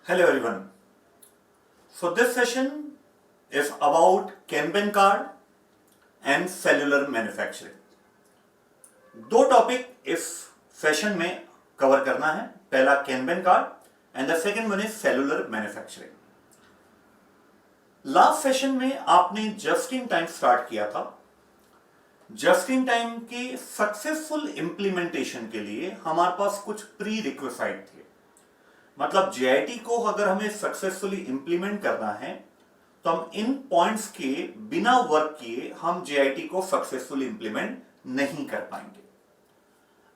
Hello everyone. So this session is about Kanban card and cellular manufacturing. दो topic इस session में cover करना है. पहला Kanban card and the second one is cellular manufacturing. Last session में आपने just in time start किया था. जस्ट इन टाइम के सक्सेसफुल इंप्लीमेंटेशन के लिए हमारे पास कुछ प्री रिक्विसाइट थे. मतलब जेआईटी को अगर हमें सक्सेसफुली इंप्लीमेंट करना है तो हम इन पॉइंट्स के बिना वर्क किए हम जेआईटी को सक्सेसफुली इंप्लीमेंट नहीं कर पाएंगे.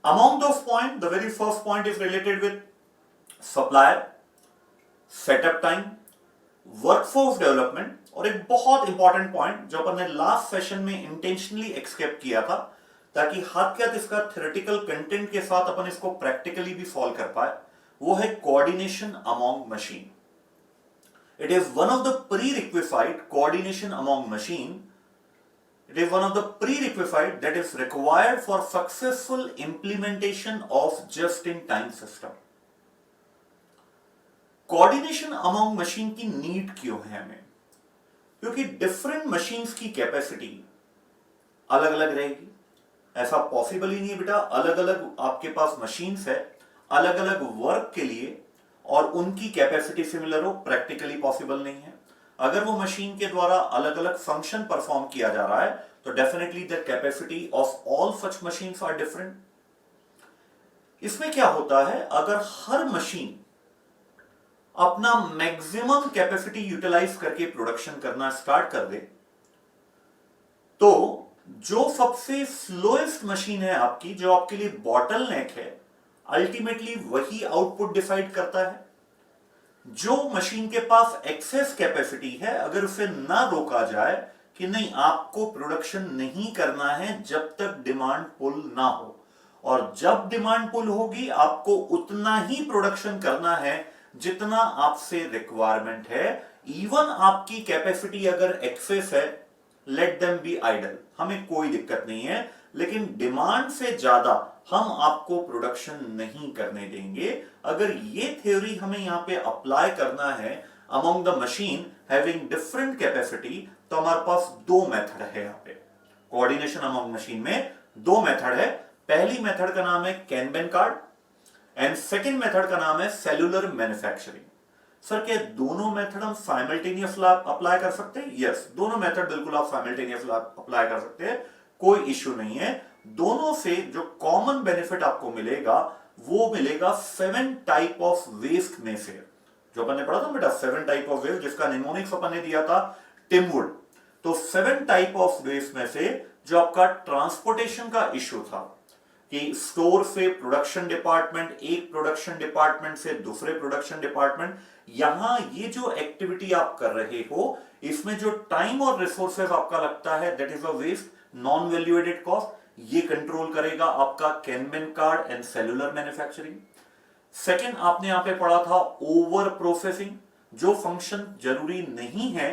Among those point the very first point is related with supplier, setup time, workforce development और एक बहुत इंपॉर्टेंट पॉइंट जो अपन ने लास्ट सेशन में इंटेंशनली एक्सकेप किया था ताकि हद के हद इसका थ्योरेटिकल कंटेंट के साथ अपन इसको प्रैक्टिकली भी सॉल्व कर पाए, वो है coordination among machine. It is one of the प्रीरिक्विसाइट coordination among machine. It is one of the प्रीरिक्विसाइट that is required for successful implementation of just in time system. Coordination among machine की need क्यों है हमें? क्योंकि different machines की capacity अलग अलग रहेगी. ऐसा पॉसिबल ही नहीं है बेटा. अलग अलग आपके पास मशीन्स है अलग अलग वर्क के लिए और उनकी कैपेसिटी सिमिलर हो, प्रैक्टिकली पॉसिबल नहीं है. अगर वो मशीन के द्वारा अलग अलग फंक्शन परफॉर्म किया जा रहा है तो definitely the capacity of all such machines are different. इसमें क्या होता है, अगर हर मशीन अपना मैक्सिमम कैपेसिटी यूटिलाइज करके प्रोडक्शन करना स्टार्ट कर दे तो जो सबसे स्लोएस्ट मशीन है आपकी, जो आपके लिए बॉटल नेक है, अल्टीमेटली वही आउटपुट डिसाइड करता है. जो मशीन के पास एक्सेस कैपेसिटी है, अगर उसे ना रोका जाए कि नहीं आपको प्रोडक्शन नहीं करना है जब तक डिमांड पुल ना हो, और जब डिमांड पुल होगी आपको उतना ही प्रोडक्शन करना है जितना आपसे रिक्वायरमेंट है. इवन आपकी कैपेसिटी अगर एक्सेस है, लेट देम बी आइडल, हमें कोई दिक्कत नहीं है, लेकिन डिमांड से ज्यादा हम आपको प्रोडक्शन नहीं करने देंगे. अगर ये थ्योरी हमें यहां पे अप्लाई करना है among the machine having different capacity, तो हमारे पास दो मेथड है यहां पे. कोऑर्डिनेशन अमॉन्ग मशीन में दो मेथड है. पहली मेथड का नाम है कैनबन कार्ड एंड सेकेंड मेथड का नाम है सेलुलर मैन्युफैक्चरिंग. सर क्या दोनों मेथड हम साइमल्टेनियस अप्लाई कर सकते हैं? यस, दोनों मेथड बिल्कुल आप साइमल्टेनियस अप्लाई कर सकते हैं, कोई इश्यू नहीं है. दोनों से जो कॉमन बेनिफिट आपको मिलेगा वो मिलेगा 7 टाइप ऑफ वेस्ट में से. जो अपन ने पढ़ा था बेटा 7 टाइप ऑफ वेस्ट, जिसका निमोनिक्स अपन ने दिया था टिमवुड. तो 7 टाइप ऑफ वेस्ट में से जो आपका ट्रांसपोर्टेशन का इश्यू था कि स्टोर से प्रोडक्शन डिपार्टमेंट, एक प्रोडक्शन डिपार्टमेंट से दूसरे प्रोडक्शन डिपार्टमेंट, यहां ये जो एक्टिविटी आप कर रहे हो इसमें जो टाइम और रिसोर्सेज आपका लगता है that is a waste, non value added cost, ये कंट्रोल करेगा आपका kanban card and cellular manufacturing. Second आपने यहां पे पढ़ा था ओवर प्रोसेसिंग. जो फंक्शन जरूरी नहीं है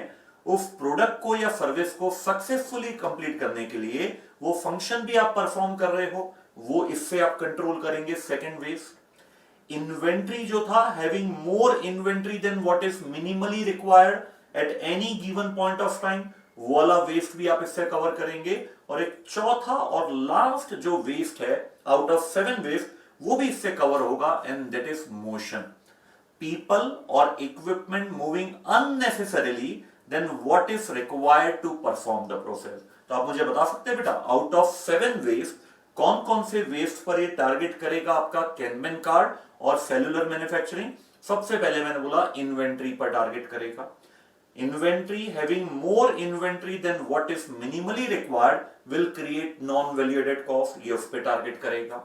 उस प्रोडक्ट को या सर्विस को सक्सेसफुली कंप्लीट करने के लिए वो फंक्शन भी आप परफॉर्म कर रहे हो, वो इससे आप कंट्रोल करेंगे. Second waste. इन्वेंट्री जो था, having more inventory than what is minimally required at any given point of time, वो वाला वेस्ट भी आप इससे कवर करेंगे. और एक चौथा और लास्ट जो वेस्ट है आउट ऑफ 7 वेस्ट, वो भी इससे कवर होगा and that is motion. People और equipment moving unnecessarily then what is required to perform the process. तो आप मुझे बता सकते हैं बेटा आउट ऑफ 7 वेस्ट कौन कौन से वेस्ट पर ये टारगेट करेगा आपका कैनबन कार्ड और सेलुलर मैन्युफैक्चरिंग? सबसे पहले मैंने बोला इन्वेंट्री पर टारगेट करेगा. Inventory having more inventory than what is minimally required will create non-value added cost, ये उस पे टारगेट करेगा.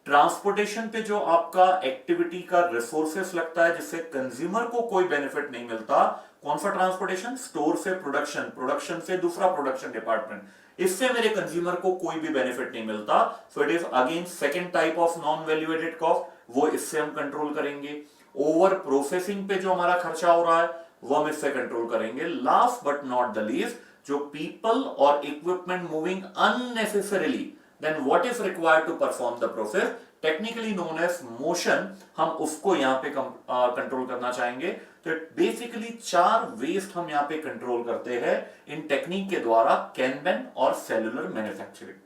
ट्रांसपोर्टेशन पे जो आपका एक्टिविटी का रिसोर्सेस लगता है जिससे कंज्यूमर को कोई बेनिफिट नहीं मिलता, कौन सा ट्रांसपोर्टेशन? स्टोर से प्रोडक्शन, प्रोडक्शन से दूसरा प्रोडक्शन डिपार्टमेंट, इससे मेरे कंज्यूमर को कोई भी बेनिफिट नहीं मिलता. So it is again second type of non value added cost, वो इससे हम कंट्रोल करेंगे. ओवर प्रोसेसिंग पे जो हमारा खर्चा हो रहा है वो हम इससे कंट्रोल करेंगे. Last but not the least, जो पीपल और equipment moving unnecessarily then what is required to perform the process, technically known as motion, हम उसको यहाँ पे कंट्रोल करना चाहेंगे। तो बेसिकली 4 वेस्ट हम यहाँ पे कंट्रोल करते हैं इन टेक्निक के द्वारा, कैनबेन और सेलुलर मैन्युफैक्चरिंग।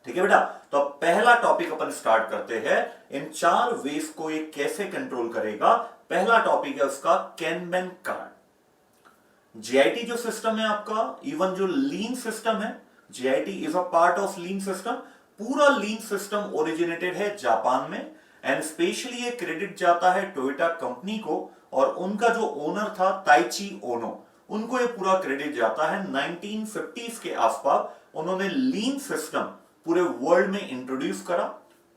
ठीक है बेटा, तो पहला टॉपिक अपन स्टार्ट करते हैं, इन 4 वेस्ट को ये कैसे कंट्रोल करेगा। पहला टॉपिक है उसका कैनबेन कार्ड। जीआईटी जो सिस्टम है आपका, इवन जो लीन सिस्टम है, JIT is a part of lean system. पूरा लीन सिस्टम ओरिजिनेटेड है जापान में, एंड स्पेशली ये क्रेडिट जाता है टोयोटा कंपनी को, और उनका जो ओनर था ताइची ओनो, उनको ये पूरा क्रेडिट जाता है। 1950s के आसपास उन्होंने लीन सिस्टम पूरे वर्ल्ड में इंट्रोड्यूस करा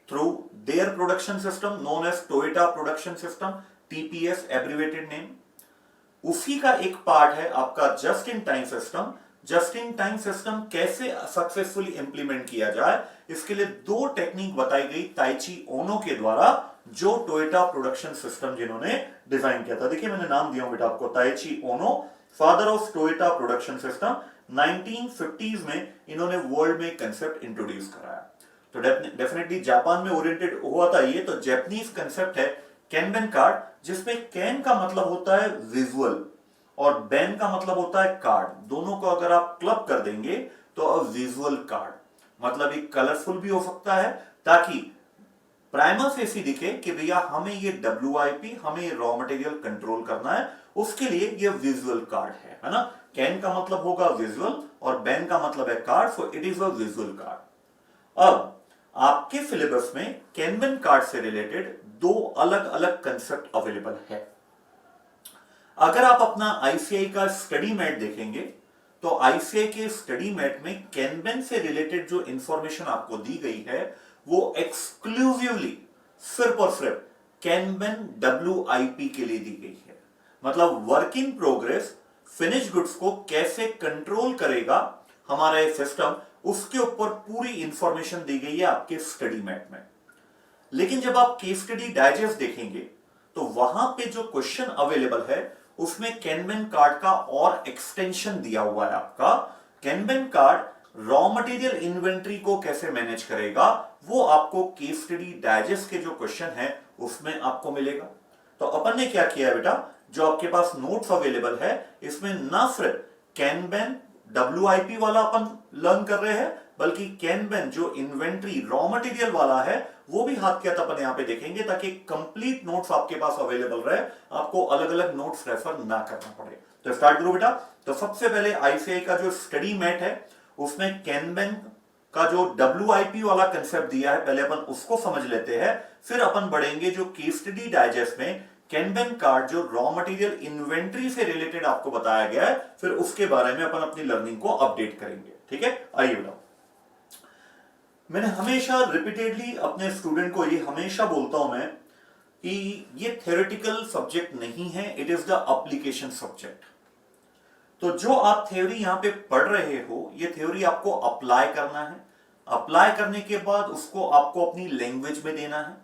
through their production system known as Toyota production system, TPS abbreviated name. उसी का एक पार्ट है आपका just in time system. Just in time system कैसे सक्सेसफुली इंप्लीमेंट किया जाए, इसके लिए 2 टेक्निक बताई गई ताइची ओनो के द्वारा, जो टोयोटा प्रोडक्शन सिस्टम जिन्होंने डिजाइन किया था। देखिए मैंने नाम दिया बेटा आपको, Taiichi Ohno, father of Toyota production system. 1950s में इन्होंने वर्ल्ड में कंसेप्ट इंट्रोड्यूस कराया। तो डेफिनेटली जापान में ओरिएंटेड हुआ था ये। तो जापानीज कंसेप्ट है कैनबेन कार्ड, जिसमें कैन का मतलब होता है विजुअल और बेन का मतलब होता है कार्ड। दोनों को अगर आप क्लब कर देंगे तो अ विजुअल कार्ड, मतलब एक कलरफुल भी हो सकता है, ताकि प्राइमर से ऐसी दिखे कि भैया हमें ये WIP, हमें ये रॉ मटेरियल कंट्रोल करना है, उसके लिए ये विजुअल कार्ड है ना। कैन का मतलब होगा विजुअल और बेन का मतलब है card, so it is a visual card. अब आपके सिलेबस में कैनबेन कार्ड से रिलेटेड 2 अलग अलग कंसेप्ट अवेलेबल है। अगर आप अपना आईसीआई का स्टडी मैट देखेंगे तो आईसीआई के स्टडी मैट में कैनबेन से रिलेटेड जो इंफॉर्मेशन आपको दी गई है वो एक्सक्लूसिवली सिर्फ और सिर्फ कैनबेन WIP के लिए दी गई है। मतलब work in progress finish goods को कैसे कंट्रोल करेगा हमारा ये सिस्टम, उसके ऊपर पूरी इंफॉर्मेशन दी गई है आपके स्टडी मैट में। लेकिन जब आप केस स्टडी डाइजेस्ट देखेंगे तो वहां पे जो क्वेश्चन अवेलेबल है उसमें कैनबेन कार्ड का और एक्सटेंशन दिया हुआ है आपका। कैनबेन कार्ड रॉ मटेरियल इन्वेंट्री को कैसे मैनेज करेगा, वो आपको केस स्टडी डाइजेस्ट के जो क्वेश्चन है उसमें आपको मिलेगा। तो अपन ने क्या किया है बेटा, जो आपके पास नोट्स अवेलेबल है इसमें ना सिर्फ कैनबेन WIP वाला अपन लर्न कर रहे हैं, बल्कि कैनबेन जो इन्वेंट्री रॉ मटेरियल वाला है वो भी हाथ के हाथ अपन यहां पे देखेंगे, ताकि कंप्लीट नोट्स आपके पास अवेलेबल रहे, आपको अलग अलग नोट्स रेफर ना करना पड़े। तो स्टार्ट करो बेटा। तो सबसे पहले आईसीआई का जो स्टडी मैट है उसमें कैनबेन का जो WIP वाला कंसेप्ट दिया है, पहले अपन उसको समझ लेते हैं, फिर अपन बढ़ेंगे जो केस स्टडी डाइजेस्ट में कैनबेन कार्ड जो रॉ मटेरियल इन्वेंट्री से रिलेटेड आपको बताया गया है, फिर उसके बारे में अपन अपनी लर्निंग को अपडेट करेंगे। ठीक है, आइए बेटा। मैंने हमेशा रिपीटेडली अपने स्टूडेंट को ये हमेशा बोलता हूं मैं कि ये थ्योरेटिकल सब्जेक्ट नहीं है, it is the application subject. तो जो आप थ्योरी यहां पे पढ़ रहे हो, ये थ्योरी आपको अप्लाई करना है। अप्लाई करने के बाद उसको आपको अपनी लैंग्वेज में देना है।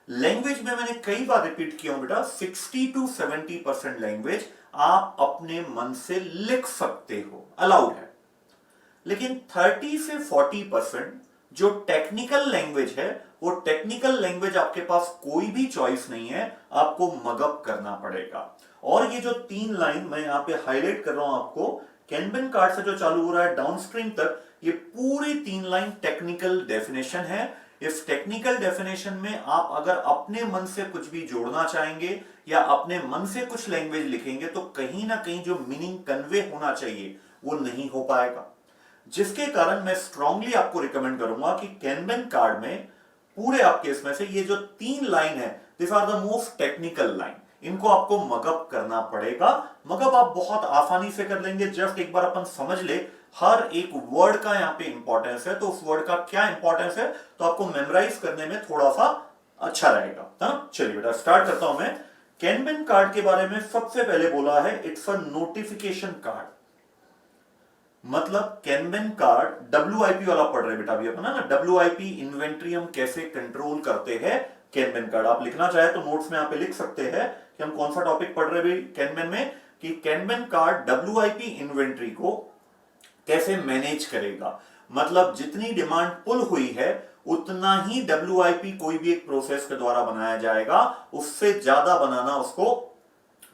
लैंग्वेज में मैंने कई बार रिपीट किया हूं बेटा, 60 to 70% लैंग्वेज आप अपने मन से लिख सकते हो, अलाउड है। लेकिन 30 से 40% जो टेक्निकल लैंग्वेज है, वो टेक्निकल लैंग्वेज आपके पास कोई भी चॉइस नहीं है, आपको मगअप करना पड़ेगा। और ये जो 3 लाइन मैं यहां पे हाईलाइट कर रहा हूं आपको, कैनबेन कार्ड से जो चालू हो रहा है डाउनस्ट्रीम तक, ये पूरी 3 लाइन टेक्निकल डेफिनेशन है। इस टेक्निकल डेफिनेशन में आप अगर अपने मन से कुछ भी जोड़ना चाहेंगे या अपने मन से कुछ लैंग्वेज लिखेंगे तो कहीं ना कहीं जो मीनिंग कन्वे होना चाहिए वो नहीं हो पाएगा। जिसके कारण मैं स्ट्रांगली आपको रिकमेंड करूंगा कि कैनबेन कार्ड में पूरे आपके इसमें से ये जो 3 लाइन है, this are the most technical line, इनको आपको मगअप करना पड़ेगा। मगअप आप बहुत आसानी से कर लेंगे, जस्ट एक बार अपन समझ ले हर एक वर्ड का यहाँ पे इंपॉर्टेंस है, तो उस वर्ड का क्या इंपॉर्टेंस है तो आपको मेमोराइज करने में थोड़ा सा अच्छा रहेगा ना। चलिए बेटा स्टार्ट करता हूं मैं। कैनबेन कार्ड के बारे में सबसे पहले बोला है इट्स अ नोटिफिकेशन कार्ड। मतलब कैनबेन कार्ड WIP वाला पढ़ रहे बेटा अभी अपन ना, WIP इन्वेंट्री हम कैसे कंट्रोल करते हैं कैनबेन कार्ड। आप लिखना चाहे तो नोट्स में यहाँ पे लिख सकते हैं कि हम कौन सा टॉपिक पढ़ रहे हैं कैनबेन में, कि कैनबेन कार्ड WIP इन्वेंट्री को कैसे मैनेज करेगा। मतलब जितनी डिमांड पुल हुई है उतना ही WIP कोई भी एक प्रोसेस के द्वारा बनाया जाएगा, उससे ज्यादा बनाना उसको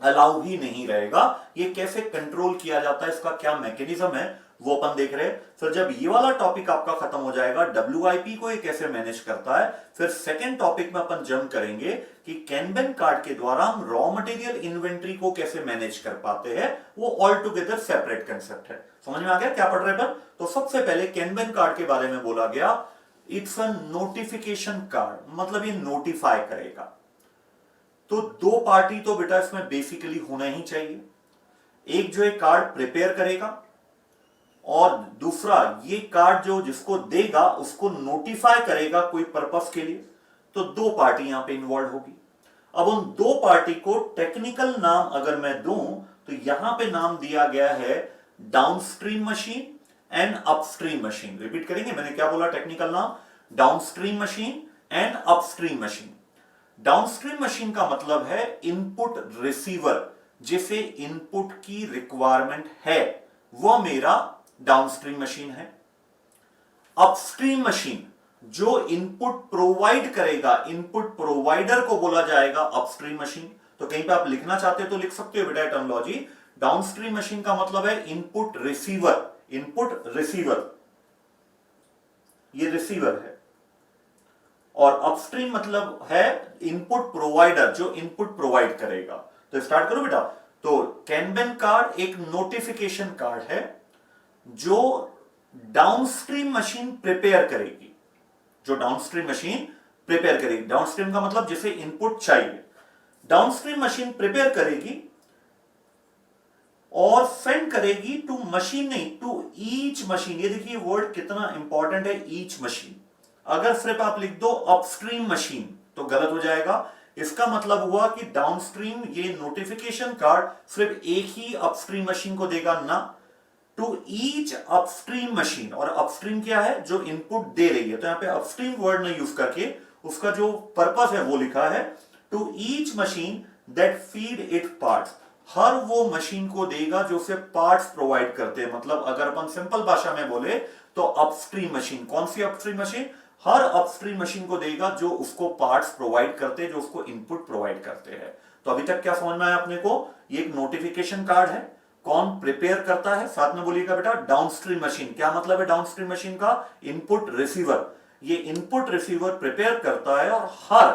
अलाउ ही नहीं रहेगा। ये कैसे कंट्रोल किया जाता है, इसका क्या मैकेनिज्म है, वो अपन देख रहे हैं। फिर जब ये वाला टॉपिक आपका खत्म हो जाएगा, WIP को ये कैसे मैनेज करता है, फिर सेकंड टॉपिक में अपन जंप करेंगे कि कैनबन कार्ड के द्वारा हम रॉ मटेरियल इन्वेंट्री को कैसे मैनेज कर पाते हैं। वो ऑल टुगेदर सेपरेट कंसेप्ट है। समझ में आ गया क्या पढ़ रहे हैं? तो सबसे पहले कैनबन कार्ड के बारे में बोला गया, इट्स अ नोटिफिकेशन कार्ड, मतलब ये नोटिफाई करेगा। तो दो पार्टी तो बेटा इसमें बेसिकली होना ही चाहिए, एक जो है कार्ड प्रिपेयर करेगा और दूसरा ये कार्ड जो जिसको देगा उसको नोटिफाई करेगा कोई पर्पस के लिए। तो दो पार्टी यहां पे इन्वॉल्व होगी। अब उन दो पार्टी को टेक्निकल नाम अगर मैं दूं तो यहां पे नाम दिया गया है downstream machine and upstream machine. Repeat करेंगे, मैंने क्या बोला टेक्निकल नाम, downstream machine and upstream machine. Downstream machine का मतलब है इनपुट रिसीवर, जिसे इनपुट की रिक्वायरमेंट है वो मेरा डाउनस्ट्रीम मशीन है। अपस्ट्रीम मशीन जो इनपुट प्रोवाइड करेगा, इनपुट प्रोवाइडर को बोला जाएगा अपस्ट्रीम मशीन। तो कहीं पे आप लिखना चाहते हो तो लिख सकते हो बेटा टर्मिनोलॉजी। डाउनस्ट्रीम मशीन का मतलब है इनपुट रिसीवर, इनपुट रिसीवर, ये रिसीवर है। और अपस्ट्रीम मतलब है इनपुट प्रोवाइडर, जो इनपुट प्रोवाइड करेगा। तो स्टार्ट करो बेटा। तो कैनबन कार्ड एक नोटिफिकेशन कार्ड है जो डाउनस्ट्रीम मशीन प्रिपेयर करेगी, जो डाउनस्ट्रीम मशीन प्रिपेयर करेगी। डाउनस्ट्रीम का मतलब जिसे इनपुट चाहिए, डाउनस्ट्रीम मशीन प्रिपेयर करेगी और सेंड करेगी टू मशीन, नहीं टू ईच मशीन। ये देखिए वर्ड कितना इंपॉर्टेंट है, ईच मशीन। अगर सिर्फ आप लिख दो अपस्ट्रीम मशीन तो गलत हो जाएगा। इसका मतलब हुआ कि डाउनस्ट्रीम ये नोटिफिकेशन कार्ड सिर्फ एक ही अपस्ट्रीम मशीन को देगा ना, टू ईच अपस्ट्रीम मशीन। और अपस्ट्रीम क्या है, जो इनपुट दे रही है। तो यहां पे अपस्ट्रीम वर्ड नहीं यूज करके उसका जो पर्पस है वो लिखा है, to each machine that feed it parts. हर वो मशीन को देगा जो उसे पार्ट्स प्रोवाइड करते हैं। मतलब अगर अपन सिंपल भाषा में बोले तो अपस्ट्रीम मशीन, कौन सी अपस्ट्रीम मशीन, हर अपस्ट्रीम मशीन को देगा जो उसको पार्ट्स प्रोवाइड करते हैं, जो उसको इनपुट प्रोवाइड करते हैं। तो अभी तक क्या समझ में आया अपने को, ये एक नोटिफिकेशन कार्ड है। कौन प्रिपेयर करता है, साथ में बोलिएगा बेटा डाउनस्ट्रीम मशीन। क्या मतलब है डाउनस्ट्रीम मशीन का, इनपुट रिसीवर। ये इनपुट रिसीवर प्रिपेयर करता है और हर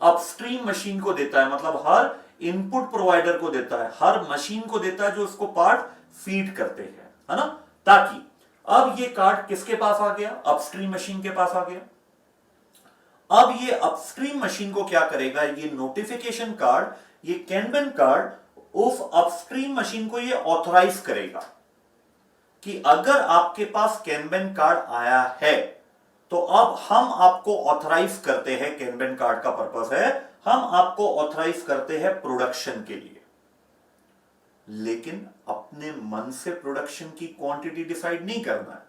अपस्ट्रीम मशीन को देता है, मतलब हर इनपुट प्रोवाइडर को देता है, हर मशीन को देता है जो उसको पार्ट फीड करते हैं, है ना। ताकि अब ये कार्ड किसके पास आ गया, अपस्ट्रीम मशीन के पास आ गया। अब ये अपस्ट्रीम मशीन को क्या करेगा, ये नोटिफिकेशन कार्ड, ये कैनबन कार्ड उस अपस्ट्रीम मशीन को ये ऑथराइज करेगा कि अगर आपके पास कैनबन कार्ड आया है तो अब हम आपको ऑथराइज करते हैं। कैनबन कार्ड का पर्पस है हम आपको ऑथराइज करते हैं प्रोडक्शन के लिए, लेकिन अपने मन से प्रोडक्शन की क्वांटिटी डिसाइड नहीं करना है।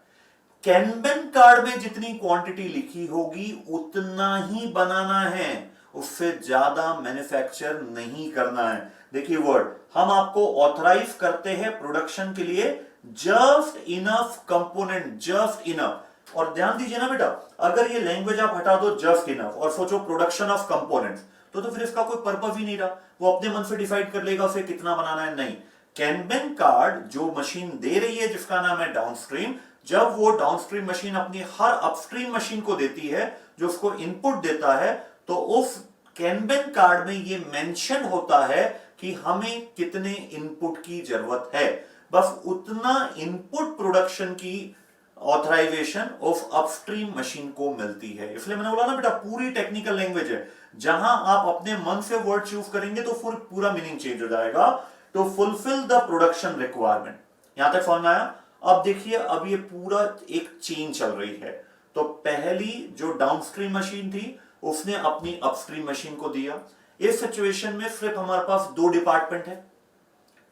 कैनबन कार्ड में जितनी क्वांटिटी लिखी होगी उतना ही बनाना है, उससे ज्यादा मैन्युफैक्चर नहीं करना है। देखिए वर्ड, हम आपको ऑथराइज करते हैं प्रोडक्शन के लिए just enough component, just enough. और ध्यान दीजिए ना बेटा, अगर ये लैंग्वेज आप हटा दो जस्ट इनफ और सोचो प्रोडक्शन ऑफ कंपोनेंट्स, तो फिर इसका कोई पर्पस ही नहीं रहा। वो अपने मन से डिसाइड कर लेगा उसे कितना बनाना है, नहीं। कैनबन कार्ड जो मशीन दे रही है जिसका नाम है डाउनस्ट्रीम, जब वो डाउनस्ट्रीम मशीन अपनी हर अपस्ट्रीम मशीन को देती है जो उसको इनपुट देता है, तो उस कैनबन कार्ड में ये मेंशन होता है कि हमें कितने इनपुट की जरूरत है। बस उतना इनपुट प्रोडक्शन की ऑथराइजेशन ऑफ अपस्ट्रीम मशीन को मिलती है। इसलिए मैंने बोला ना बेटा पूरी टेक्निकल लैंग्वेज है, जहां आप अपने मन से वर्ड चूज करेंगे तो फिर पूरा मीनिंग चेंज हो जाएगा। To fulfil the production requirement, यहां तक समझ में आया। अब देखिए, अब ये पूरा एक चेन चल रही है। तो पहली जो डाउनस्ट्रीम मशीन थी उसने अपनी अपस्ट्रीम मशीन को दिया। इस सिचुएशन में सिर्फ हमारे पास दो डिपार्टमेंट है,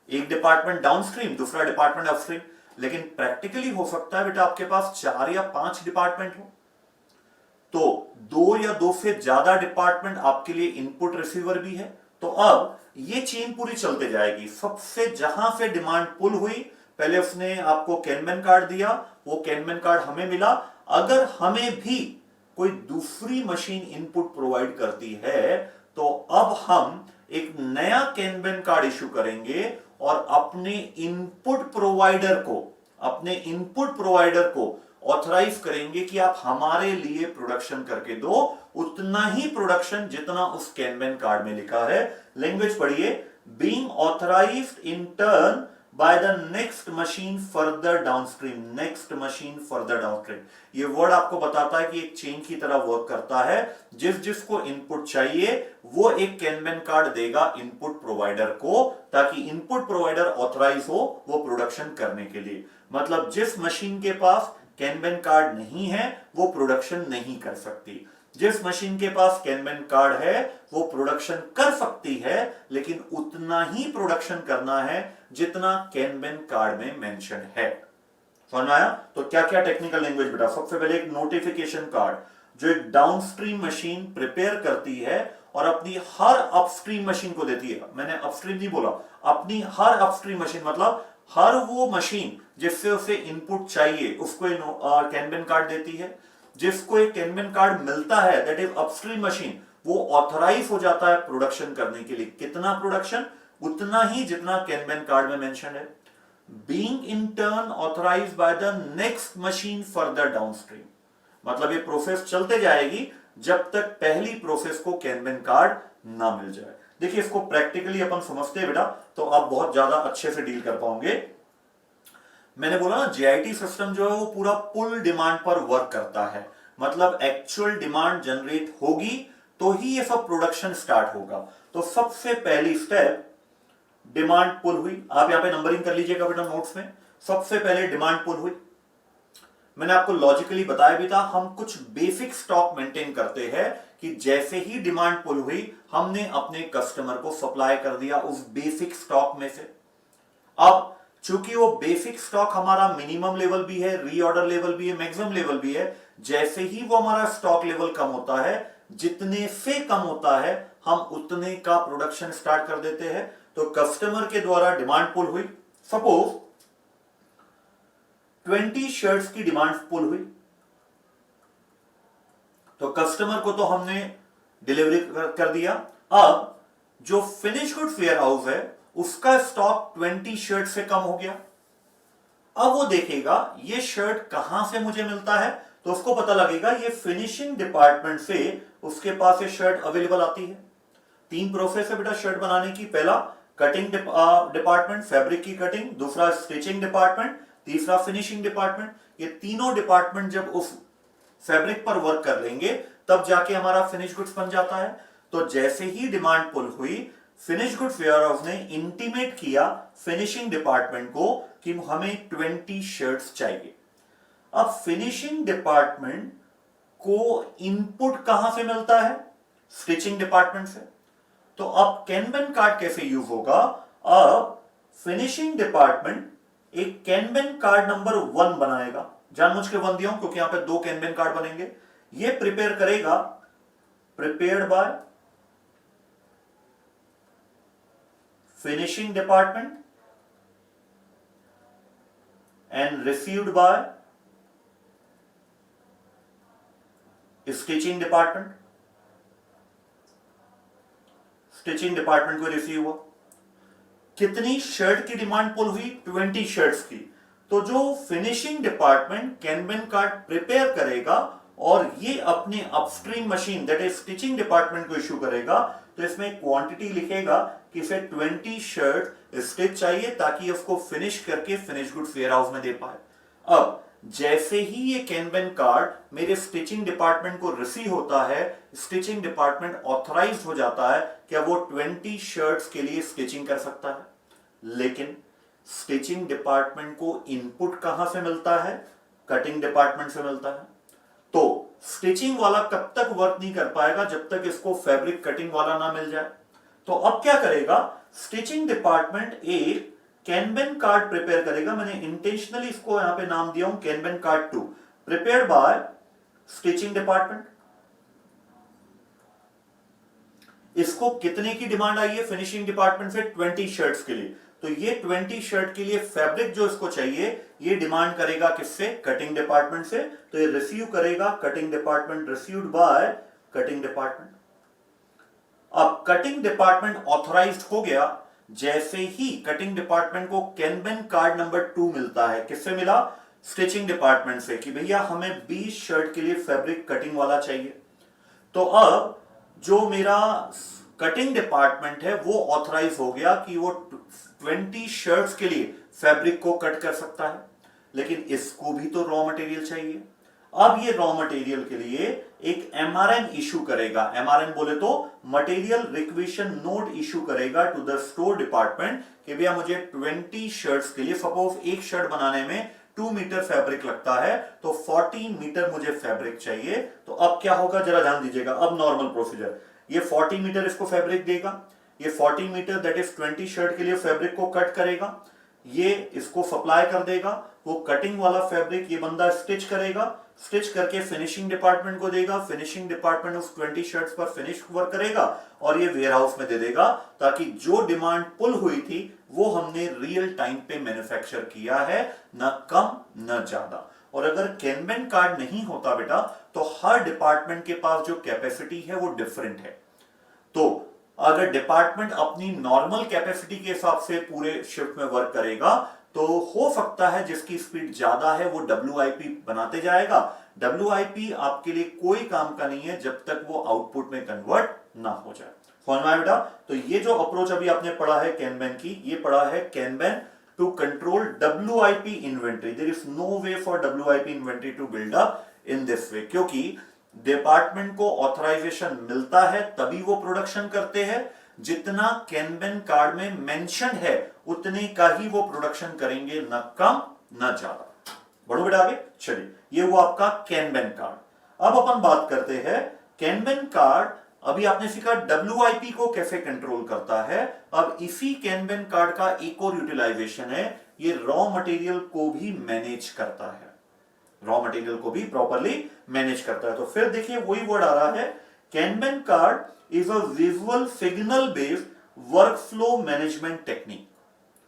एक डिपार्टमेंट डाउनस्ट्रीम, दूसरा डिपार्टमेंट अपस्ट्रीम। लेकिन प्रैक्टिकली हो सकता है बेटा आपके पास 4 या 5 डिपार्टमेंट हो, तो 2 या 2 से ज्यादा डिपार्टमेंट आपके लिए इनपुट रिसीवर भी है। तो अब ये चेन पूरी चलते जाएगी। सबसे जहां से डिमांड पुल हुई, पहले उसने आपको कैनबन कार्ड दिया, वो कैनबन कार्ड हमें मिला। अगर हमें भी कोई दूसरी मशीन इनपुट प्रोवाइड करती है, तो अब हम एक नया कैनबेन कार्ड इशू करेंगे और अपने इनपुट प्रोवाइडर को ऑथराइज करेंगे कि आप हमारे लिए प्रोडक्शन करके दो, उतना ही प्रोडक्शन जितना उस कैनबेन कार्ड में लिखा है। लैंग्वेज पढ़िए, being authorised in turn by the next machine further downstream. ये वर्ड आपको बताता है कि एक चेन की तरह वर्क करता है। जिसको इनपुट चाहिए वो एक कैनबेन कार्ड देगा इनपुट प्रोवाइडर को, ताकि इनपुट प्रोवाइडर ऑथराइज हो वो प्रोडक्शन करने के लिए। मतलब जिस मशीन के पास कैनबेन कार्ड नहीं है वो प्रोडक्शन नहीं कर सकती, जिस मशीन के पास कैनबेन कार्ड है वो प्रोडक्शन कर सकती है, लेकिन उतना ही प्रोडक्शन करना है जितना कैनबेन कार्ड में मेंशन है। समझ आया? तो क्या क्या टेक्निकल लैंग्वेज बेटा? सबसे पहले एक नोटिफिकेशन कार्ड, जो एक डाउनस्ट्रीम मशीन प्रिपेयर करती है और अपनी हर अपस्ट्रीम मशीन को देती है। मैंने अपस्ट्रीम नहीं बोला, अपनी हर अपस्ट्रीम मशीन, मतलब हर वो मशीन जिससे उसे इनपुट चाहिए उसको कैनबेन कार्ड देती है। जिसको एक कैनबेन कार्ड मिलता है, दैट इज अपस्ट्रीम मशीन, वो ऑथराइज हो जाता है प्रोडक्शन करने के लिए। कितना प्रोडक्शन? उतना ही जितना कैनबेन कार्ड में मेंशन है। Being in turn authorised by the next machine further downstream, मतलब ये प्रोसेस चलते जाएगी जब तक पहली प्रोसेस को कैनबेन कार्ड ना मिल जाए। देखिए इसको प्रैक्टिकली अपन समझते हैं बेटा, तो आप बहुत ज्यादा अच्छे से डील कर पाओगे। मैंने बोला ना, जेआईटी सिस्टम जो है वो पूरा पुल डिमांड पर वर्क करता है। मतलब एक्चुअल डिमांड जनरेट होगी तो ही ये सब प्रोडक्शन स्टार्ट होगा। तो सबसे पहली स्टेप डिमांड पुल हुई। आप यहां पे नंबरिंग कर लीजिएगा बेटा नोट्स में। सबसे पहले डिमांड पुल हुई। मैंने आपको लॉजिकली बताया भी था, हम कुछ बेसिक स्टॉक मेंटेन करते हैं कि जैसे ही डिमांड पुल हुई हमने अपने कस्टमर को सप्लाई कर दिया उस बेसिक स्टॉक में से। अब चूंकि वो बेसिक स्टॉक हमारा मिनिमम लेवल भी है, रीऑर्डर लेवल भी है, मैक्सिमम लेवल भी है, जैसे ही वो हमारा स्टॉक लेवल कम होता है, जितने से कम होता है हम उतने का प्रोडक्शन स्टार्ट कर देते हैं। तो कस्टमर के द्वारा डिमांड पुल हुई। सपोज 20 शर्ट्स की डिमांड पुल हुई, तो कस्टमर को तो हमने डिलीवरी कर दिया। अब जो फिनिश गुड्स वेयर हाउस है उसका स्टॉक 20 शर्ट से कम हो गया। अब वो देखेगा ये शर्ट कहां से मुझे मिलता है, तो उसको पता लगेगा ये फिनिशिंग डिपार्टमेंट से उसके पास ये शर्ट अवेलेबल आती है। 3 प्रोसेस है बेटा शर्ट बनाने की। पहला कटिंग डिपार्टमेंट, फैब्रिक की कटिंग, दूसरा स्टिचिंग डिपार्टमेंट, तीसरा फिनिशिंग डिपार्टमेंट। ये तीनों डिपार्टमेंट जब उस फैब्रिक पर वर्क कर लेंगे तब जाके हमारा फिनिश गुड्स बन जाता है। तो जैसे ही डिमांड पुल हुई, फिनिश गुड्स वेयरहाउस ने इंटीमेट किया फिनिशिंग डिपार्टमेंट को कि हमें 20 शर्ट्स चाहिए। अब फिनिशिंग डिपार्टमेंट को इनपुट कहां से मिलता है? स्टिचिंग डिपार्टमेंट से। तो अब कैनबेन कार्ड कैसे यूज होगा? अब फिनिशिंग डिपार्टमेंट एक कैनबेन कार्ड नंबर 1 बनाएगा। जानबूझ के 1 दिया हूं क्योंकि यहां पे 2 कैनबेन कार्ड बनेंगे। ये प्रिपेयर करेगा, prepared by finishing department and received by stitching department. Stitching department को रिसीव हुआ। कितनी शर्ट की डिमांड पुल हुई? 20 शर्ट्स की। तो जो फिनिशिंग डिपार्टमेंट कैनबेन कार्ड प्रिपेयर करेगा और ये अपने upstream machine that is stitching department को इश्यू करेगा, तो इसमें क्वांटिटी लिखेगा कि इसे 20 शर्ट स्टिच चाहिए ताकि उसको फिनिश करके फिनिश गुड्स वेयर हाउस में दे पाए। अब जैसे ही ये कैनबेन कार्ड मेरे स्टिचिंग डिपार्टमेंट को रिसीव होता है, स्टिचिंग डिपार्टमेंट ऑथराइज्ड हो जाता है कि वो 20 शर्ट्स के लिए स्टिचिंग कर सकता है। लेकिन स्टिचिंग डिपार्टमेंट को इनपुट कहां से मिलता है? कटिंग डिपार्टमेंट से मिलता है। तो स्टिचिंग वाला कब तक वर्क नहीं कर पाएगा जब तक इसको फैब्रिक कटिंग वाला ना मिल जाए। तो अब क्या करेगा? स्टिचिंग डिपार्टमेंट एक कैनबेन कार्ड प्रिपेयर करेगा। मैंने इंटेंशनली इसको यहां पे नाम दिया हूं kanban card 2, prepared by stitching department. इसको कितने की डिमांड आई है फिनिशिंग डिपार्टमेंट से? 20 शर्ट्स के लिए। तो ये 20 शर्ट के लिए फैब्रिक जो इसको चाहिए ये डिमांड करेगा किससे? कटिंग डिपार्टमेंट से। तो ये रिसीव करेगा cutting department, received by cutting department. अब कटिंग डिपार्टमेंट ऑथराइज्ड हो गया जैसे ही कटिंग डिपार्टमेंट को कैनबेन कार्ड नंबर 2 मिलता है। किससे मिला? स्टिचिंग डिपार्टमेंट से, कि भैया हमें 20 शर्ट के लिए फैब्रिक कटिंग वाला चाहिए। तो अब जो मेरा कटिंग डिपार्टमेंट है वो ऑथराइज हो गया कि वो 20 शर्ट्स के लिए फैब्रिक को कट कर सकता है, लेकिन इसको भी तो रॉ मटेरियल चाहिए। अब ये रॉ मटेरियल के लिए एक एमआरएन इशू करेगा। एमआरएन बोले तो मटेरियल रिक्वेशन नोट इशू करेगा टू द स्टोर डिपार्टमेंट कि भैया मुझे 20 शर्ट्स के लिए, सपोज एक शर्ट बनाने में 2 मीटर फैब्रिक लगता है, तो 40 मीटर मुझे फैब्रिक चाहिए। तो अब क्या होगा जरा ध्यान दीजिएगा। अब नॉर्मल प्रोसीजर, ये 40 मीटर इसको फैब्रिक देगा, ये 40 मीटर दैट इज 20 शर्ट के लिए फैब्रिक को कट करेगा, ये इसको सप्लाई कर देगा, वो कटिंग वाला फैब्रिक ये बंदा स्टिच करेगा, स्टिच करके फिनिशिंग डिपार्टमेंट को देगा, फिनिशिंग डिपार्टमेंट उस 20 शर्ट्स पर फिनिश वर्क करेगा और ये वेयर हाउस में दे देगा, ताकि जो डिमांड पुल हुई थी वो हमने रियल टाइम पे मैन्युफैक्चर किया है, न कम न ज्यादा। और अगर कैनबेन कार्ड नहीं होता बेटा तो हर डिपार्टमेंट के पास जो कैपेसिटी है वो डिफरेंट है। तो अगर डिपार्टमेंट अपनी नॉर्मल कैपेसिटी के हिसाब से पूरे शिफ्ट में वर्क करेगा तो हो सकता है जिसकी स्पीड ज्यादा है वो WIP बनाते जाएगा। WIP आपके लिए कोई काम का नहीं है जब तक वो आउटपुट में कन्वर्ट ना हो जाए। समझ में आया बेटा? तो ये जो अप्रोच अभी आपने पढ़ा है कैनबेन की, ये पढ़ा है kanban to control WIP inventory. There is no way for WIP inventory to build up in this way, क्योंकि डिपार्टमेंट को ऑथराइजेशन मिलता है तभी वो प्रोडक्शन करते हैं। जितना कैनबेन कार्ड में मेंशन है उतने का ही वो प्रोडक्शन करेंगे, न कम न ज्यादा। बढ़ो बेटा आगे। चलिए, ये हुआ आपका कैनबेन कार्ड। अब अपन बात करते हैं कैनबेन कार्ड। अभी आपने सीखा WIP को कैसे कंट्रोल करता है। अब इसी कैनबेन कार्ड का एक और यूटिलाइजेशन है, ये रॉ मटेरियल को भी मैनेज करता है, रॉ मटेरियल को भी प्रॉपरली मैनेज करता है। तो फिर देखिए वही वर्ड आ रहा है, kanban card is a visual signal based workflow management technique.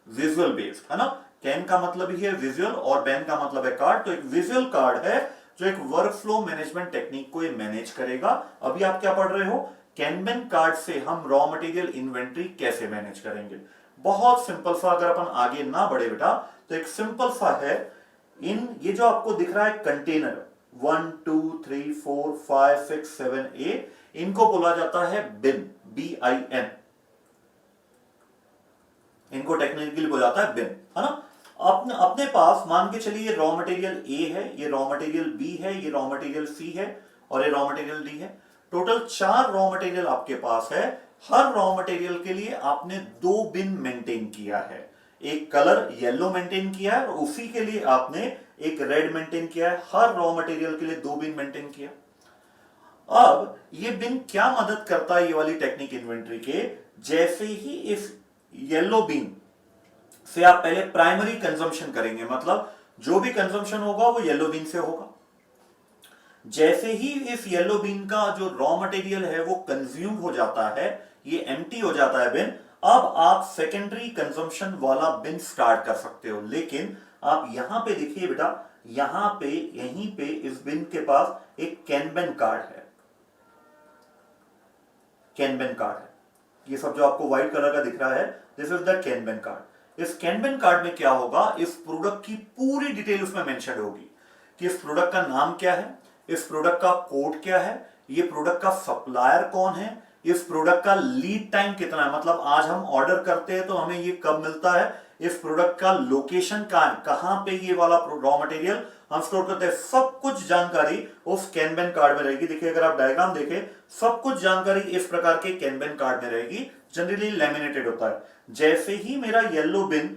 Visual based है ना, कैन का मतलब ही है विजुअल और बैन का मतलब है कार्ड। तो एक विजुअल कार्ड है जो एक वर्कफ्लो मैनेजमेंट टेक्निक को ये मैनेज करेगा। अभी आप क्या पढ़ रहे हो? कैनबेन कार्ड से हम रॉ मटेरियल इन्वेंट्री कैसे मैनेज करेंगे। बहुत सिंपल सा, अगर अपन आगे ना बढ़े बेटा तो एक सिंपल सा है, इन ये जो आपको दिख रहा है कंटेनर 1 2 3 4 5 6 7 8, इनको बोला जाता है बिन, BIN। इनको टेक्निकली बोला जाता है बिन, है ना। अपने पास मान के चलिए ये रॉ मटेरियल A है, ये रॉ मटेरियल B है, ये रॉ मटेरियल C है और ये रॉ मटेरियल D है। टोटल 4 रॉ मटेरियल आपके पास है। हर रॉ मटेरियल के लिए आपने 2 बिन मेंटेन किया है। एक कलर येलो मेंटेन किया है और उसी के लिए आपने एक रेड मेंटेन किया है। हर रॉ मटेरियल के लिए 2 बिन मेंटेन किया। अब ये बिन क्या मदद करता है ये वाली टेक्निक इन्वेंट्री के, जैसे ही इस येलो बिन से आप पहले प्राइमरी कंजम्पशन करेंगे, मतलब जो भी कंजम्पशन होगा वो येलो बीन से होगा। जैसे ही इस येलो बीन का जो रॉ मटेरियल है वो कंज्यूम हो जाता है, ये एम्प्टी हो जाता है बिन, अब आप सेकेंडरी कंजम्पशन वाला बिन स्टार्ट कर सकते हो। लेकिन आप यहां पे देखिए बेटा, यहां पे यहीं पे इस बिन के पास एक कैनबेन कार्ड है, कैनबेन कार्ड है। ये सब जो आपको व्हाइट कलर का दिख रहा है, दिस इज द कैनबेन कार्ड। इस कैनबेन कार्ड में क्या होगा, इस प्रोडक्ट की पूरी डिटेल उसमें मेंशन होगी कि इस प्रोडक्ट का नाम क्या है, इस प्रोडक्ट का कोड क्या है, ये प्रोडक्ट का सप्लायर कौन है, इस प्रोडक्ट का लीड टाइम कितना है, मतलब आज हम ऑर्डर करते हैं तो हमें ये कब मिलता है, इस प्रोडक्ट का लोकेशन कहां है, कहां पे ये वाला रॉ मटेरियल हम स्टोर करते हैं, सब कुछ जानकारी उस कैनबेन कार्ड में रहेगी। देखिए अगर आप डायग्राम देखें, सब कुछ जानकारी इस प्रकार के कैनबेन कार्ड में रहेगी। जनरली लैमिनेटेड होता है। जैसे ही मेरा येलो बिन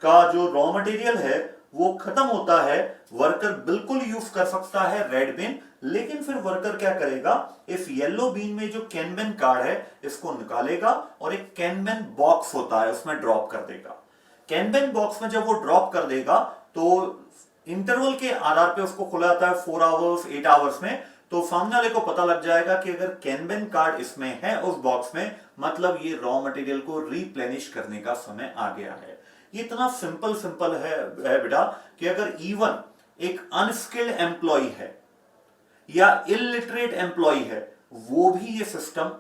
का जो रॉ मटेरियल है वो खत्म होता है, वर्कर बिल्कुल यूज कर सकता है रेड बिन, लेकिन फिर वर्कर क्या करेगा, इस येलो बीन में जो कैनबेन कार्ड है इसको निकालेगा और एक कैनबेन बॉक्स होता है उसमें ड्रॉप कर देगा। कैनबेन बॉक्स में जब वो ड्रॉप कर देगा तो इंटरवल के आधार पे उसको खुला जाता है 4 आवर्स 8 आवर्स में, तो सामने वाले को पता लग जाएगा कि अगर कैनबेन कार्ड इसमें है उस बॉक्स में, मतलब ये रॉ मटेरियल को रिप्लेनिश करने का समय आ गया है। ये इतना सिंपल सिंपल है बेटा कि अगर इवन एक अनस्किल्ड एम्प्लॉय है या इलिटरेट एम्प्लॉय है, वो भी ये सिस्टम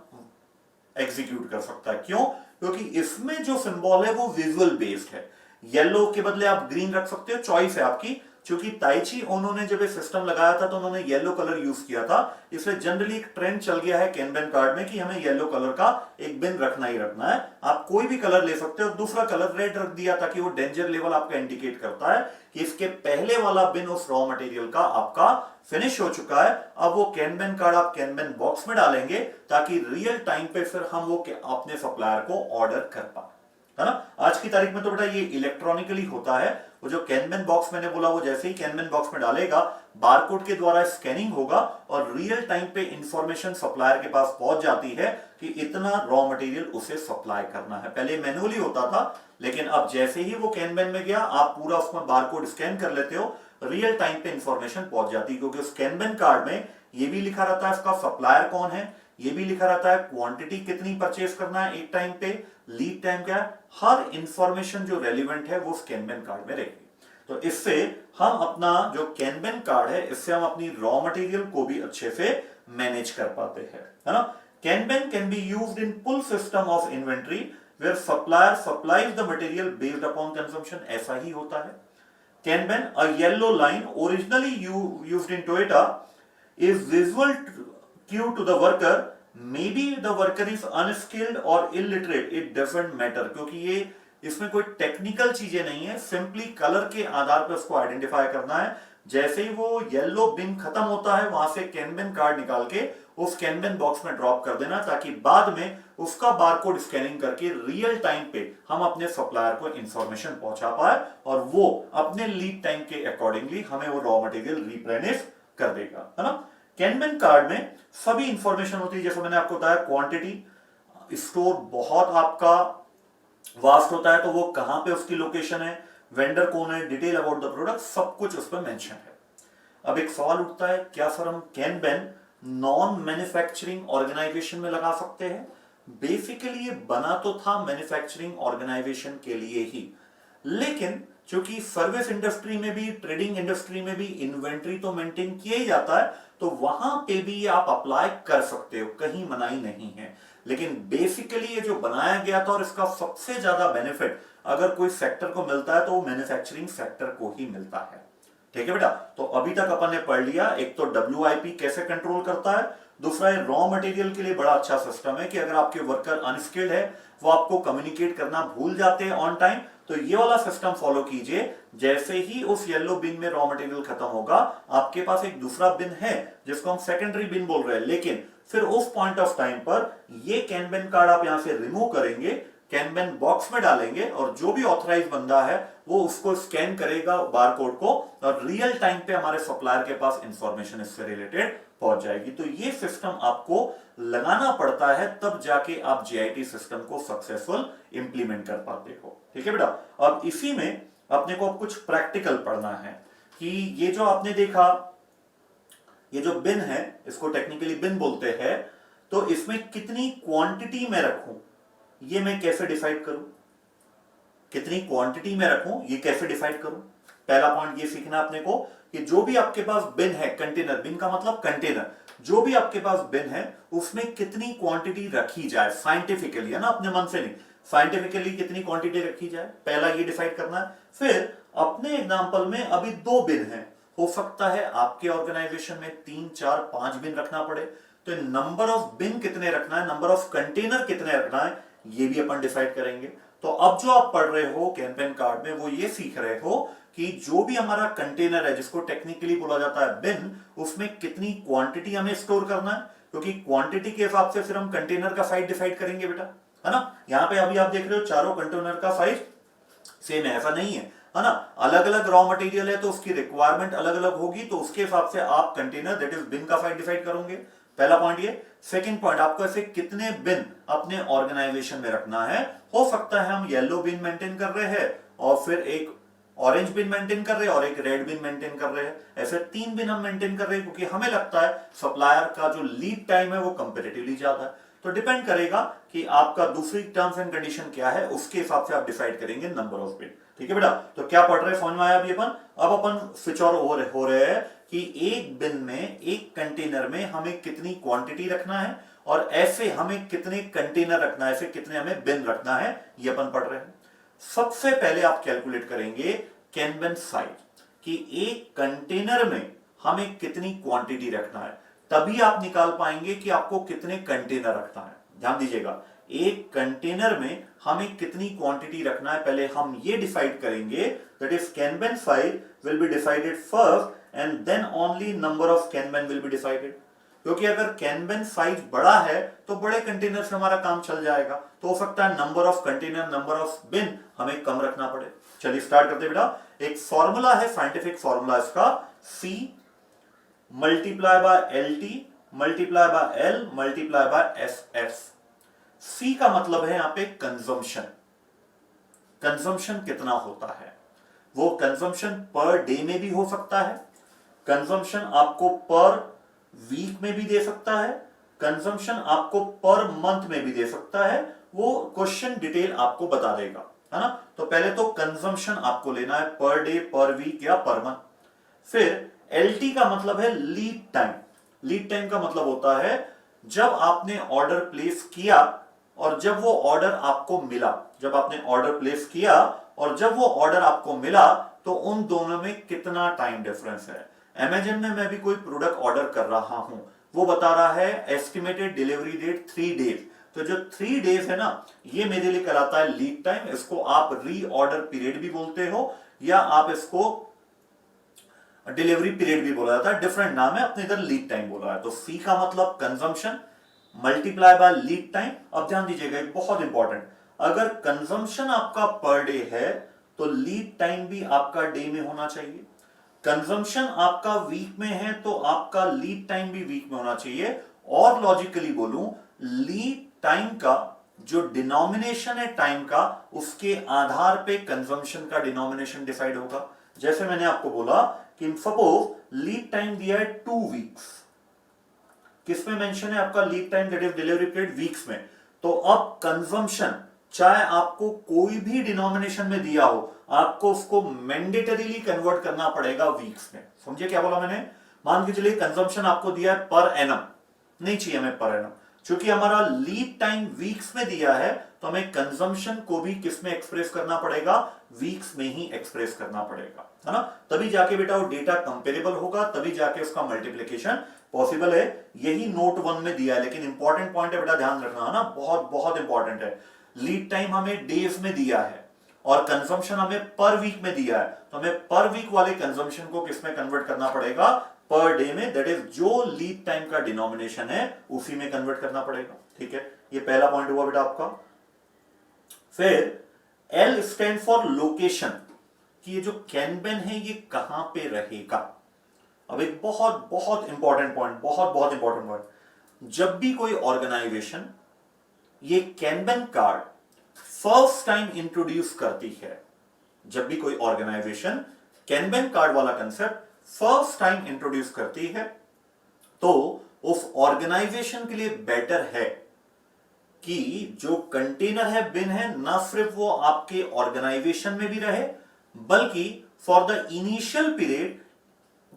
एग्जीक्यूट कर सकता है। क्यों? क्योंकि इसमें जो सिंबल है वो विजुअल बेस्ड है। येलो के बदले आप ग्रीन रख सकते हो, चॉइस है आपकी। क्योंकि ताइची उन्होंने जब ये सिस्टम लगाया था तो उन्होंने येलो कलर यूज किया था, इसलिए जनरली एक ट्रेंड चल गया है कैनबन कार्ड में कि हमें येलो कलर का एक बिन रखना ही रखना है। आप कोई भी कलर ले सकते हो, दूसरा कलर रेड रख दिया ताकि वो डेंजर लेवल आपका इंडिकेट करता है कि इसके पहले वाला बिन उस रॉ मटेरियल का आपका फिनिश हो चुका है। अब वो कैनबन कार्ड आप कैनबन बॉक्स में डालेंगे ताकि रियल टाइम पे फिर हम वो अपने सप्लायर को ऑर्डर कर पाए, है ना। आज की तारीख में तो बेटा ये इलेक्ट्रॉनिकली होता है। वो जो कैनबन बॉक्स मैंने बोला, वो जैसे ही कैनबन बॉक्स में डालेगा, बारकोड के द्वारा स्कैनिंग होगा और रियल टाइम पे इंफॉर्मेशन सप्लायर के पास पहुंच जाती है कि इतना रॉ मटेरियल उसे सप्लाई करना है। पहले मैनुअली होता था, लेकिन अब जैसे ही वो कैनबन में गया, आप पूरा उसमें बारकोड स्कैन कर लेते हो, रियल टाइम पे इंफॉर्मेशन पहुंच जाती है। क्योंकि उस कैनबन कार्ड में ये भी लिखा रहता है उसका सप्लायर कौन है, ये भी लिखा रहता है क्वांटिटी कितनी परचेस करना है एक टाइम पे, लीड टाइम क्या है, हर इंफॉर्मेशन जो रेलिवेंट है वो कैनबन कार्ड में रहेगी। तो इससे हम अपना जो कैनबन कार्ड है, इससे हम अपनी रॉ मटेरियल को भी अच्छे से मैनेज कर पाते हैं, है ना। Kanban can be used in pull system of inventory where supplier supplies the material based upon consumption, ऐसा ही होता है। Kanban, a yellow line originally used in Toyota, is visual cue to the worker. Maybe the worker is unskilled or illiterate, it doesn't matter, क्योंकि ये इसमें कोई technical चीजें नहीं है, सिंपली कलर के आधार पर उसको आइडेंटिफाई करना है। जैसे ही वो येलो बिन खत्म होता है, वहां से कैनबन कार्ड निकाल के उस कैनबन बॉक्स में ड्रॉप कर देना, ताकि बाद में उसका बारकोड स्कैनिंग करके रियल टाइम पे हम अपने सप्लायर को इंफॉर्मेशन पहुंचा पाए और वो अपने लीड टाइम के अकॉर्डिंगली हमें वो रॉ मटेरियल रिप्लेनिश कर देगा, है ना। कैनबन कार्ड में सभी इंफॉर्मेशन होती है, जैसे मैंने आपको बताया क्वांटिटी, स्टोर बहुत आपका वास्ट होता है तो वो कहां पे उसकी लोकेशन है, वेंडर कौन है, डिटेल अबाउट द प्रोडक्ट, सब कुछ उस पर मेंशन है। अब एक सवाल उठता है, क्या सर हम कैनबन नॉन मैन्युफैक्चरिंग ऑर्गेनाइजेशन में लगा सकते हैं? बेसिकली ये बना तो था मैन्युफैक्चरिंग ऑर्गेनाइजेशन के लिए ही, लेकिन क्योंकि सर्विस इंडस्ट्री में भी, ट्रेडिंग इंडस्ट्री में भी इन्वेंट्री तो मेंटेन किया ही जाता है, तो वहां पे भी आप अप्लाई कर सकते हो, कहीं मनाही नहीं है। लेकिन बेसिकली ये जो बनाया गया था और इसका सबसे ज्यादा बेनिफिट अगर कोई सेक्टर को मिलता है तो वो मैन्युफैक्चरिंग सेक्टर को ही मिलता है। ठीक है बेटा, तो अभी तक अपन ने पढ़ लिया, एक तो WIP कैसे कंट्रोल करता है, दूसरा ये रॉ मटेरियल के लिए बड़ा अच्छा सिस्टम है कि अगर आपके वर्कर अनस्किल्ड है, वो आपको कम्युनिकेट करना भूल जाते हैं ऑन टाइम, तो ये वाला सिस्टम फॉलो कीजिए। जैसे ही उस येलो बिन में रॉ मटेरियल खत्म होगा, आपके पास एक दूसरा बिन है जिसको हम सेकेंडरी बिन बोल रहे हैं, लेकिन फिर उस पॉइंट ऑफ टाइम पर ये कैनबन कार्ड आप यहां से रिमूव करेंगे, कैनबन बॉक्स में डालेंगे और जो भी ऑथराइज बंदा है वो उसको स्कैन करेगा बारकोड को और रियल टाइम पे हमारे सप्लायर के पास इंफॉर्मेशन इससे रिलेटेड पहुंच जाएगी। तो ये सिस्टम आपको लगाना पड़ता है, तब जाके आप JIT सिस्टम को सक्सेसफुल इंप्लीमेंट कर पाते हो। ठीक है बेटा, अब इसी में अपने को अब कुछ प्रैक्टिकल पढ़ना है कि ये जो आपने देखा, ये जो बिन है, इसको टेक्निकली बिन बोलते हैं, तो इसमें कितनी क्वांटिटी में रखूं ये मैं कैसे डिसाइड करूं, कितनी क्वांटिटी में रखूं ये कैसे डिसाइड करूं। पहला पॉइंट ये सीखना अपने को कि जो भी आपके पास बिन है, कंटेनर, बिन का मतलब कंटेनर, जो भी आपके पास बिन है उसमें कितनी क्वांटिटी रखी जाए साइंटिफिकली, है ना, अपने मन से नहीं, साइंटिफिकली कितनी क्वांटिटी रखी जाए, पहला ये डिसाइड करना है। फिर अपने एग्जांपल में अभी 2 बिन है, हो सकता है आपके ऑर्गेनाइजेशन में 3, 4, 5 बिन रखना पड़े, तो नंबर ऑफ बिन कितने रखना है, नंबर ऑफ कंटेनर कितने रखना है, ये भी अपन डिसाइड करेंगे। तो अब जो आप पढ़ रहे हो कैनबन कार्ड में, वो ये सीख रहे हो कि जो भी हमारा कंटेनर है, जिसको टेक्निकली बोला जाता है बिन, उसमें कितनी क्वांटिटी हमें स्टोर करना है, क्योंकि क्वांटिटी के हिसाब से फिर हम कंटेनर का साइज डिसाइड करेंगे बेटा, है ना। यहां पे अभी आप देख रहे हो चारों कंटेनर का साइज सेम है, ऐसा नहीं है ना, अलग अलग रॉ मटेरियल है तो उसकी रिक्वायरमेंट अलग अलग होगी, तो उसके हिसाब से आप कंटेनर दैट इज बिन का साइज डिसाइड करोगे। पहला पॉइंट ये। सेकंड पॉइंट, आपको ऐसे कितने बिन अपने ऑर्गेनाइजेशन में रखना है। हो सकता है हम येलो बिन मेंटेन कर रहे हैं और फिर एक ऑरेंज बिन मेंटेन कर रहे हैं और एक रेड बिन मेंटेन कर रहे हैं, ऐसे 3 बिन हम मेंटेन कर रहे हैं, क्योंकि हमें लगता है सप्लायर का जो लीड टाइम है वो कंपैरेटिवली ज्यादा है। तो डिपेंड करेगा कि आपका दूसरी टर्म्स एंड कंडीशन क्या है, उसके हिसाब से आप डिसाइड करेंगे नंबर ऑफ बिन। ठीक है बेटा, तो क्या पढ़ रहे हैं, समझ में आया अभी अपन? अब अपन स्विच और हो रहे हैं कि एक बिन में, एक कंटेनर में हमें कितनी क्वांटिटी रखना है और ऐसे हमें कितने कंटेनर रखना है, ऐसे कितने हमें बिन रखना है, ये अपन पढ़ रहे हैं। सबसे पहले आप कैलकुलेट करेंगे कैनबेन साइज कि एक कंटेनर में हमें कितनी क्वांटिटी रखना है, तभी आप निकाल पाएंगे कि आपको कितने कंटेनर रखना है। ध्यान दीजिएगा, एक कंटेनर में हमें कितनी क्वांटिटी रखना है, पहले हम ये डिसाइड करेंगे। That is kanban size will be decided first and then only number of kanban will be decided. क्योंकि अगर कैनबेन साइज बड़ा है तो बड़े कंटेनर से हमारा काम चल जाएगा, तो हो सकता है number of container, number of bin हमें कम रखना पड़े। चलिए स्टार्ट करते बेटा। एक फॉर्मूला है, साइंटिफिक फॉर्मूला इसका, C multiply by LT multiply by L multiply by SS। C का मतलब है यहां पे कंजम्पशन। कंजम्पशन कितना होता है, वो कंजम्पशन पर डे में भी हो सकता है, कंजम्पशन आपको पर वीक में भी दे सकता है, कंजम्पशन आपको पर मंथ में भी दे सकता है। वो क्वेश्चन डिटेल आपको बता देगा, है ना। तो पहले तो कंजम्पशन आपको लेना है पर डे, पर वीक या पर मंथ। फिर LT का मतलब है लीड टाइम। लीड टाइम का मतलब होता है जब आपने ऑर्डर प्लेस किया और जब वो ऑर्डर आपको मिला। जब आपने ऑर्डर प्लेस किया और जब वो ऑर्डर आपको मिला तो उन दोनों में कितना टाइम डिफरेंस है। अमेज़न में मैं भी कोई प्रोडक्ट ऑर्डर कर रहा हूं, वो बता रहा है एस्टिमेटेड डिलीवरी डेट 3 डेज। तो जो 3 डेज है ना, ये मेरे लिए कहलाता है लीड टाइम। इसको आप री ऑर्डर पीरियड भी बोलते हो या आप इसको डिलीवरी पीरियड भी बोला जाता है, डिफरेंट नाम है, अपने इधर लीड टाइम बोला है। तो C का मतलब consumption multiply by lead time. अब ध्यान दीजिएगा, एक बहुत इंपॉर्टेंट, अगर कंजम्पशन आपका पर डे है तो लीड टाइम भी आपका डे में होना चाहिए। कंजम्पशन आपका वीक में है तो आपका लीड टाइम भी वीक में होना चाहिए। और लॉजिकली बोलूं, लीड टाइम का जो डिनोमिनेशन है टाइम का, उसके आधार पे कंजम्पशन का डिनोमिनेशन डिसाइड होगा। जैसे मैंने आपको बोला कि सपोज लीड टाइम दिया है 2 वीक्स, किसमें मेंशन है आपका lead time, that is delivery period, weeks में। तो अब कंजम्पशन चाहे आपको कोई भी डिनोमिनेशन में दिया हो, आपको उसको मैंडेटरीली कन्वर्ट करना पड़ेगा वीक्स में। समझे क्या बोला मैंने? मान के चलिए कंजम्पशन आपको दिया है पर एनम, नहीं चाहिए हमें पर एनम, क्योंकि हमारा लीड टाइम वीक्स में दिया है तो हमें कंजम्पशन को भी किस में एक्सप्रेस करना पड़ेगा, वीक्स में ही एक्सप्रेस करना पड़ेगा, है ना। तभी जाके बेटा वो डेटा कंपेरेबल होगा, तभी जाके उसका मल्टीप्लिकेशन पॉसिबल है। यही नोट 1 में दिया है, लेकिन इंपॉर्टेंट पॉइंट है बेटा, ध्यान रखना, है ना, बहुत बहुत इंपॉर्टेंट है। लीड टाइम हमें डेज में दिया है और कंजम्पशन हमें पर वीक में दिया है, तो हमें पर वीक वाले कंजम्पशन को किस में कन्वर्ट करना पड़ेगा, पर डे में, दैट इज जो लीड टाइम का डिनोमिनेशन है उसी में कन्वर्ट करना पड़ेगा। ठीक है, ये पहला पॉइंट हुआ बेटा आपका। फिर L स्टैंड फॉर लोकेशन, कि ये जो कैनबेन है ये कहां पे रहेगा। अब एक बहुत बहुत इंपॉर्टेंट पॉइंट, बहुत बहुत इंपॉर्टेंट पॉइंट, जब भी कोई ऑर्गेनाइजेशन ये कैनबेन कार्ड फर्स्ट टाइम इंट्रोड्यूस करती है, जब भी कोई ऑर्गेनाइजेशन कैनबेन कार्ड वाला कंसेप्ट फर्स्ट टाइम इंट्रोड्यूस करती है, तो उस ऑर्गेनाइजेशन के लिए बेटर है कि जो कंटेनर है, बिन है, ना सिर्फ वो आपके ऑर्गेनाइजेशन में भी रहे, बल्कि फॉर द इनिशियल पीरियड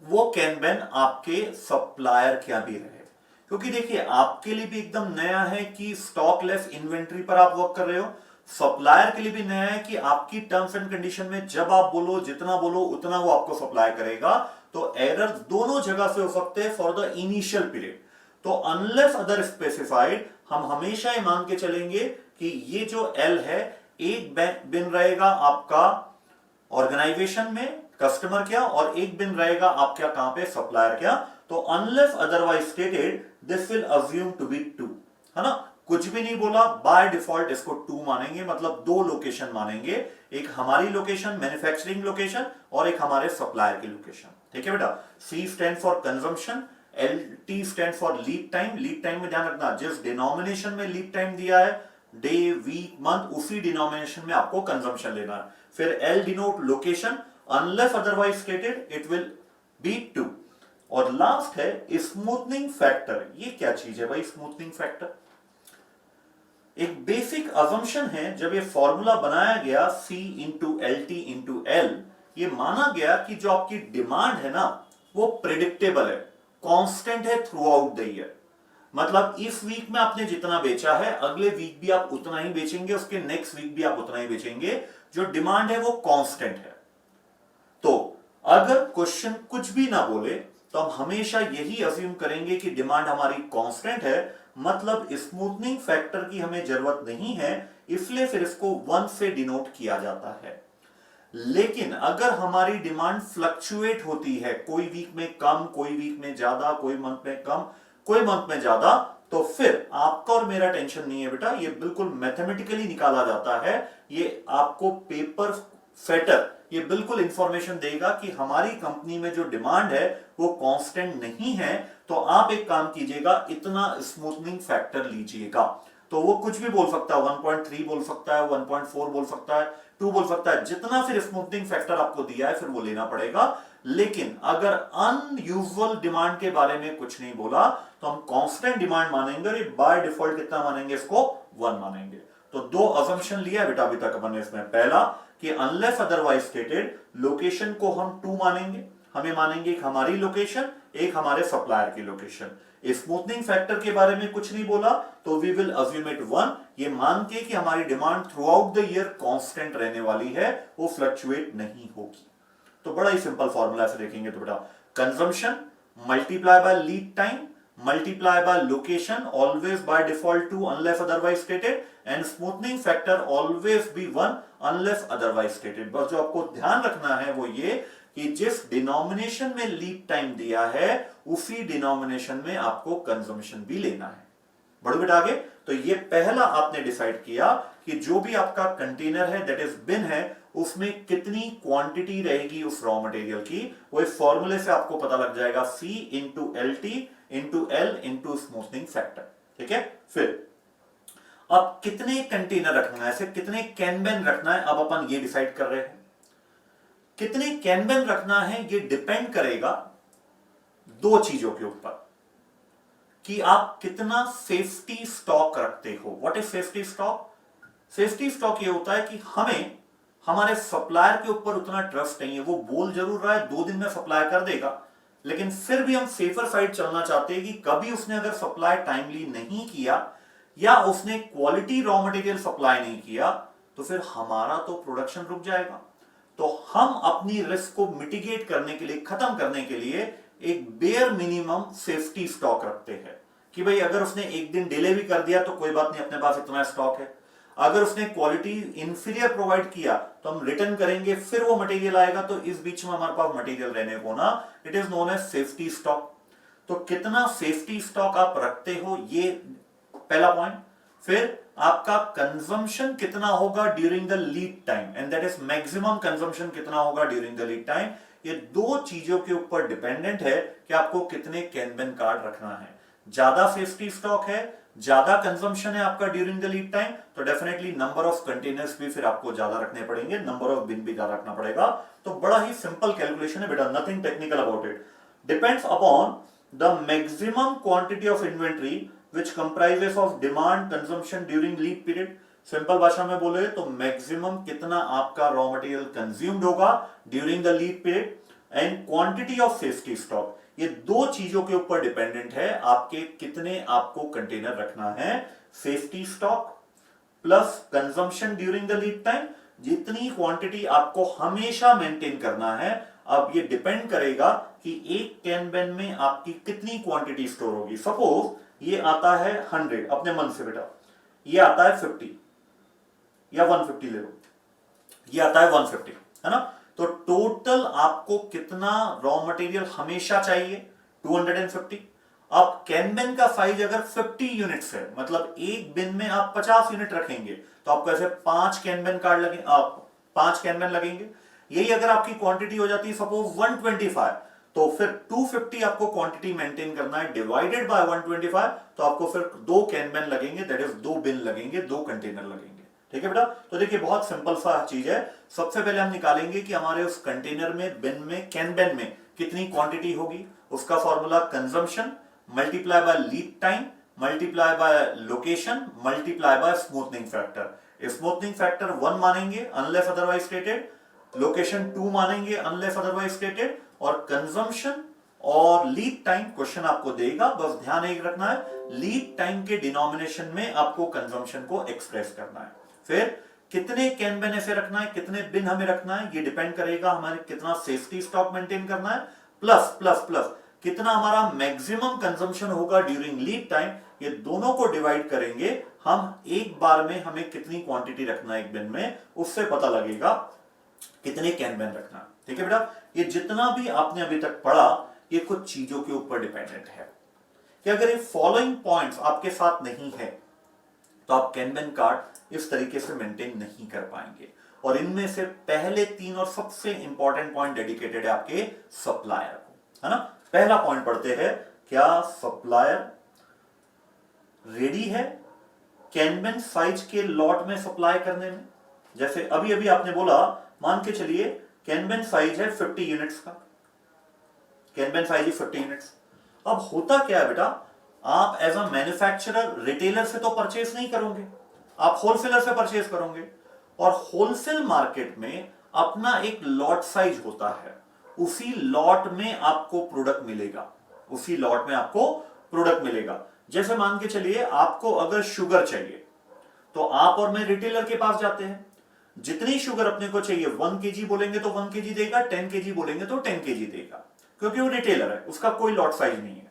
वो कैनबेन आपके सप्लायर क्या भी रहे। क्योंकि देखिए, आपके लिए भी एकदम नया है कि स्टॉक लेस इन्वेंट्री पर आप वर्क कर रहे हो, सप्लायर के लिए भी नया है कि आपकी टर्म्स एंड कंडीशन में जब आप बोलो, जितना बोलो उतना वो आपको सप्लाई करेगा। तो एरर दोनों जगह से हो सकते हैं फॉर द इनिशियल पीरियड। तो अनलेस अदर स्पेसिफाइड, हम हमेशा ये मान के चलेंगे कि ये जो L है, एक बिन रहेगा आपका ऑर्गेनाइजेशन में, कस्टमर क्या, और एक बिन रहेगा आपका कहां पे, सप्लायर क्या। तो unless otherwise stated this will assume to be 2, है ना। कुछ भी नहीं बोला, बाय डिफॉल्ट इसको 2 मानेंगे, मतलब 2 लोकेशन मानेंगे, एक हमारी लोकेशन, मैन्युफैक्चरिंग लोकेशन, और एक हमारे सप्लायर की लोकेशन। ठीक है बेटा। C stand for consumption, LT stand for lead time. Lead time में ध्यान रखना, जिस डिनोमिनेशन में लीड टाइम दिया है, डे, वीक, मंथ, उसी डिनोमिनेशन में आपको कंजम्पशन लेना है। फिर L denote location, unless otherwise stated it will be 2। और लास्ट है स्मूथनिंग फैक्टर। ये क्या चीज है भाई स्मूथनिंग फैक्टर? एक बेसिक अजम्पशन है, जब ये फॉर्मूला बनाया गया C into L T into L, ये माना गया कि जो आपकी डिमांड है ना वो प्रिडिक्टेबल है, कांस्टेंट है थ्रू आउट द ईयर। मतलब इस वीक में आपने जितना बेचा है अगले वीक भी आप उतना ही बेचेंगे, उसके नेक्स्ट वीक भी आप उतना ही बेचेंगे, जो डिमांड है वो कांस्टेंट है। तो अगर क्वेश्चन कुछ भी ना बोले तो हम हमेशा यही अज्यूम करेंगे कि डिमांड हमारी कांस्टेंट है, मतलब स्मूथनिंग फैक्टर की हमें जरूरत नहीं है, इसलिए फिर इसको 1 से डिनोट किया जाता है। लेकिन अगर हमारी डिमांड फ्लक्चुएट होती है, कोई वीक में कम, कोई वीक में ज्यादा, कोई मंथ में कम, कोई मंथ में ज्यादा, तो फिर आपका और मेरा टेंशन नहीं है बेटा, ये बिल्कुल मैथमेटिकली निकाला जाता है। ये आपको पेपर फेटर ये बिल्कुल इंफॉर्मेशन देगा कि हमारी कंपनी में जो डिमांड है वो कांस्टेंट नहीं है, तो आप एक काम कीजिएगा, इतना स्मूथनिंग फैक्टर लीजिएगा। तो वो कुछ भी बोल सकता है, 1.3 बोल सकता है, 1.4 बोल सकता है, 2 बोल सकता है, जितना फिर स्मूथनिंग फैक्टर आपको दिया है फिर वो लेना पड़ेगा। लेकिन अगर अनयूजुअल डिमांड के बारे में कुछ नहीं बोला तो हम कांस्टेंट डिमांड मानेंगे, और बाय डिफॉल्ट कितना मानेंगे, इसको 1 मानेंगे। तो 2 असम्पशन लिया बेटा अभी तक अपन ने इसमें। पहला कि अनलेस अदरवाइज स्टेटेड, लोकेशन को हम 2 मानेंगे, हमें मानेंगे एक हमारी लोकेशन, एक हमारे सप्लायर की लोकेशन। स्मूथनिंग फैक्टर के बारे में कुछ नहीं बोला तो वी विल अज्यूम इट 1, ये मान के कि हमारी demand through out the year constant रहने वाली है, वो फ्लक्चुएट नहीं होगी। तो बड़ा ही सिंपल फॉर्मूला से देखेंगे तो बेटा, consumption multiply by lead time multiply by location, always by default 2 unless otherwise stated, and smoothening factor always be 1 unless otherwise stated. बस जो आपको ध्यान रखना है वो ये कि जिस डिनोमिनेशन में लीड टाइम दिया है उसी डिनोमिनेशन में आपको कंजम्पशन भी लेना है। बढ़ो बेटा आगे। तो ये पहला आपने डिसाइड किया कि जो भी आपका कंटेनर है, दैट इज बिन है, उसमें कितनी क्वांटिटी रहेगी उस रॉ मटेरियल की, वो इस फॉर्मूले से आपको पता लग जाएगा, C into L T into L into smoothening factor. ठीक है। फिर अब कितने कंटेनर रखना है, ऐसे कितने कैनबेन रखना है, अब अपन ये डिसाइड कर रहे हैं। कितने कैनबेन रखना है ये डिपेंड करेगा 2 चीजों के ऊपर, कि आप कितना सेफ्टी स्टॉक रखते हो। What is safety stock? Safety stock ये होता है कि हमें हमारे सप्लायर के ऊपर उतना ट्रस्ट नहीं है, वो बोल जरूर रहा है 2 दिन में सप्लाई कर देगा, लेकिन फिर भी हम सेफर साइड चलना चाहते हैं कि कभी उसने अगर सप्लाई टाइमली नहीं किया या उसने क्वालिटी रॉ मटेरियल सप्लाई नहीं किया तो फिर हमारा तो प्रोडक्शन रुक जाएगा। तो हम अपनी रिस्क को मिटिगेट करने के लिए, खत्म करने के लिए एक बेयर मिनिमम सेफ्टी स्टॉक रखते हैं कि भाई अगर उसने एक दिन डिले भी कर दिया तो कोई बात नहीं, अपने पास इतना स्टॉक है। अगर उसने क्वालिटी इंफीरियर प्रोवाइड किया तो हम रिटर्न करेंगे, फिर वो मटेरियल आएगा, तो इस बीच में हमारे पास मटेरियल रहने को ना, it is known as safety stock. तो कितना सेफ्टी स्टॉक आप रखते हो, ये पहला पॉइंट। फिर आपका कंजम्पशन कितना होगा during the lead time, and that is maximum consumption कितना होगा ड्यूरिंग द लीड टाइम। ये 2 चीजों के ऊपर डिपेंडेंट है कि आपको कितने कैनबेन कार्ड रखना है। ज्यादा सेफ्टी स्टॉक है, ज्यादा कंजम्पशन है आपका ड्यूरिंग द लीड टाइम, तो डेफिनेटली नंबर ऑफ कंटेनर्स भी फिर आपको ज्यादा रखने पड़ेंगे, नंबर ऑफ बिन भी ज्यादा रखना पड़ेगा। तो बड़ा ही सिंपल कैलकुलेशन है बेटा, nothing technical about it. Depends upon the maximum quantity of inventory which comprises of demand consumption during lead period। Simple भाषा में बोले तो मैक्सिमम कितना आपका रॉ मटेरियल कंज्यूम्ड होगा during the lead period, and quantity of safety stock. ये 2 चीजों के ऊपर डिपेंडेंट है आपके कितने आपको कंटेनर रखना है। Safety stock plus consumption during the lead time, जितनी क्वांटिटी आपको हमेशा मेंटेन करना है। अब ये डिपेंड करेगा कि एक कैनबेन में आपकी कितनी क्वांटिटी स्टोर होगी। सपोज ये आता है 100, अपने मन से बेटा, ये आता है 50 या 150 ले लो, ये आता है 150, है ना। तो टोटल आपको कितना रॉ मटेरियल हमेशा चाहिए, 250। अब कैनबेन का साइज अगर 50 यूनिट्स है, मतलब एक बिन में आप 50 यूनिट रखेंगे, तो आपको ऐसे 5 कैनबेन कार्ड लगे, 5 कैनबेन लगेंगे। यही अगर आपकी क्वांटिटी हो जाती है सपोज 125, तो फिर 250 आपको क्वांटिटी मेंटेन करना है, डिवाइडेड बाय 125, तो आपको फिर 2 कैनबेन लगेंगे, दैट इज 2 बिन लगेंगे, 2 कंटेनर लगेंगे। ठीक है बेटा। तो देखिए बहुत सिंपल सा चीज है। सबसे पहले हम निकालेंगे कि हमारे उस कंटेनर में, बिन में, कैनबेन में कितनी क्वांटिटी होगी। उसका formula consumption multiply by lead time multiply by location multiply by smoothening factor. Smoothening factor 1 मानेंगे अनलेस अदरवाइज स्टेटेड, लोकेशन 2 मानेंगे अनलेस अदरवाइज स्टेटेड, और कंजम्पशन और लीड टाइम क्वेश्चन आपको देगा, बस ध्यान एक रखना है लीड टाइम के डिनोमिनेशन में आपको कंजम्पशन को एक्सप्रेस करना है। फिर कितने कैन बिन ऐसे रखना है, कितने बिन हमें रखना है, ये डिपेंड करेगा हमारे कितना सेफ्टी स्टॉक मेंटेन करना है, प्लस प्लस प्लस कितना हमारा मैक्सिमम कंजम्पशन होगा ड्यूरिंग लीड टाइम। ये दोनों को डिवाइड करेंगे हम, एक बार में हमें कितनी क्वांटिटी रखना है एक बिन में, उससे पता लगेगा कितने कैन बिन रखना है। ठीक है बेटा, ये जितना भी आपने अभी तक पढ़ा ये कुछ चीजों के ऊपर डिपेंडेंट है कि अगर ये फॉलोइंग पॉइंट्स आपके साथ नहीं है तो आप कैन बिन कार्ड इस तरीके से मेंटेन नहीं कर पाएंगे। और इनमें से पहले 3 और सबसे इंपॉर्टेंट पॉइंट डेडिकेटेड है आपके सप्लायर को, है ना। पहला पॉइंट पढ़ते हैं, क्या सप्लायर रेडी है कैन बिन साइज के लॉट में सप्लाई करने में। जैसे अभी अभी आपने बोला, मान के चलिए कैन बिन साइज है 50 यूनिट्स का, कैन बिन साइज 50 यूनिट्स। अब होता क्या है बेटा, आप एज अ मैन्युफैक्चरर रिटेलर से तो परचेस नहीं करोगे, आप होलसेलर से परचेस करोगे, और होलसेल मार्केट में अपना एक लॉट साइज होता है, उसी लॉट में आपको प्रोडक्ट मिलेगा, उसी लॉट में आपको प्रोडक्ट मिलेगा। जैसे मान के चलिए आपको अगर शुगर चाहिए तो आप और मैं रिटेलर के पास जाते हैं, जितनी शुगर अपने को चाहिए 1 केजी बोलेंगे तो 1 केजी देगा, 10 केजी बोलेंगे तो 10 केजी देगा, क्योंकि वो रिटेलर है, उसका कोई लॉट साइज नहीं है।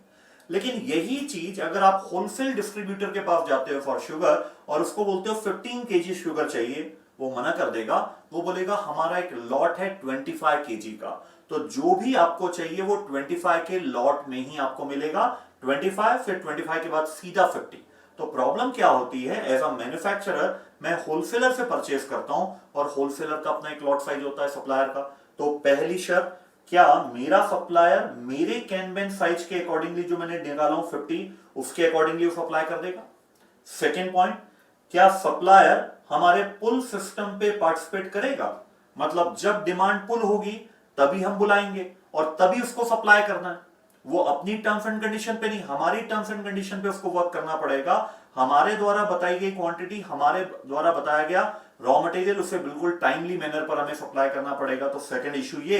लेकिन यही चीज अगर आप होलसेल डिस्ट्रीब्यूटर के पास जाते हो फॉर शुगर और उसको बोलते हो 15 केजी शुगर चाहिए, वो मना कर देगा, वो बोलेगा हमारा एक लॉट है 25 केजी का, तो जो भी आपको चाहिए वो 25 के लॉट में ही आपको मिलेगा, 25 फिर 25 के बाद सीधा 50। तो प्रॉब्लम क्या होती है, एज अ मैन्युफैक्चरर मैं होलसेलर से परचेस करता हूं और होलसेलर का अपना एक लॉट साइज होता है सप्लायर का। तो पहली शर्त, क्या मेरा सप्लायर मेरे कैन बिन साइज के अकॉर्डिंगली जो मैंने निकाला हूं 50 उसके अकॉर्डिंगली वो सप्लाई कर देगा। सेकेंड पॉइंट, क्या सप्लायर हमारे पुल सिस्टम पे पार्टिसिपेट करेगा, मतलब जब डिमांड पुल होगी तभी हम बुलाएंगे और तभी उसको सप्लाई करना है, वो अपनी टर्म्स एंड कंडीशन पे नहीं, हमारी टर्म्स एंड कंडीशन पे उसको वर्क करना पड़ेगा। हमारे द्वारा बताई गई क्वांटिटी, हमारे द्वारा बताया गया रॉ मटेरियल, उसे बिल्कुल टाइमली मैनर पर हमें सप्लाई करना पड़ेगा। तो सेकंड इशू ये,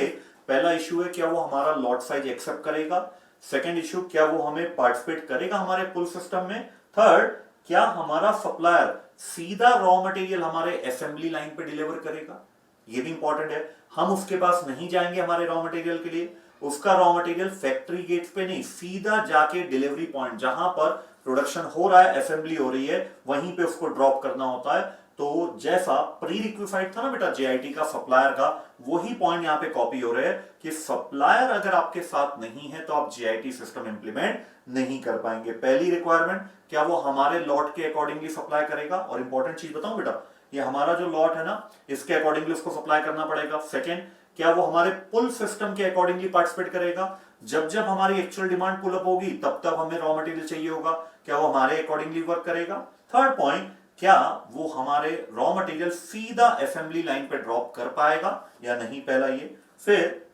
पहला इशू है क्या वो हमारा लॉट साइज एक्सेप्ट करेगा, सेकंड इशू क्या वो हमें पार्टिसिपेट करेगा हमारे पुल सिस्टम में, थर्ड क्या हमारा सप्लायर सीधा रॉ मटेरियल हमारे असेंबली लाइन पे डिलीवर करेगा, ये भी इंपॉर्टेंट है। हम उसके पास नहीं जाएंगे हमारे रॉ मटेरियल के लिए, उसका रॉ मटेरियल फैक्ट्री गेट पे नहीं, सीधा जाके डिलीवरी पॉइंट जहां पर प्रोडक्शन हो रहा है, असेंबली हो रही है, वहीं पे उसको ड्रॉप करना होता है। तो जैसा प्री रिक्विफाइड था ना बेटा जेआईटी का सप्लायर का, वही पॉइंट यहां पे कॉपी हो रहे हैं कि सप्लायर अगर आपके साथ नहीं है तो आप जेआईटी सिस्टम इंप्लीमेंट नहीं कर पाएंगे। पहली रिक्वायरमेंट, क्या वो हमारे लॉट के अकॉर्डिंगली सप्लाई करेगा, और इंपॉर्टेंट चीज बताऊं बेटा, ये हमारा जो लॉट है ना इसके अकॉर्डिंगली उसको सप्लाई करना पड़ेगा। सेकेंड, क्या वो हमारे पुल सिस्टम के अकॉर्डिंगली पार्टिसिपेट करेगा, जब जब हमारी एक्चुअल डिमांड पुल अप होगी तब तब हमें रॉ मटेरियल चाहिए होगा, क्या वो हमारे अकॉर्डिंगली वर्क करेगा। थर्ड पॉइंट, क्या वो हमारे रॉ मटेरियल सीधा असेंबली लाइन पे ड्रॉप कर पाएगा या नहीं, पहला ये। फिर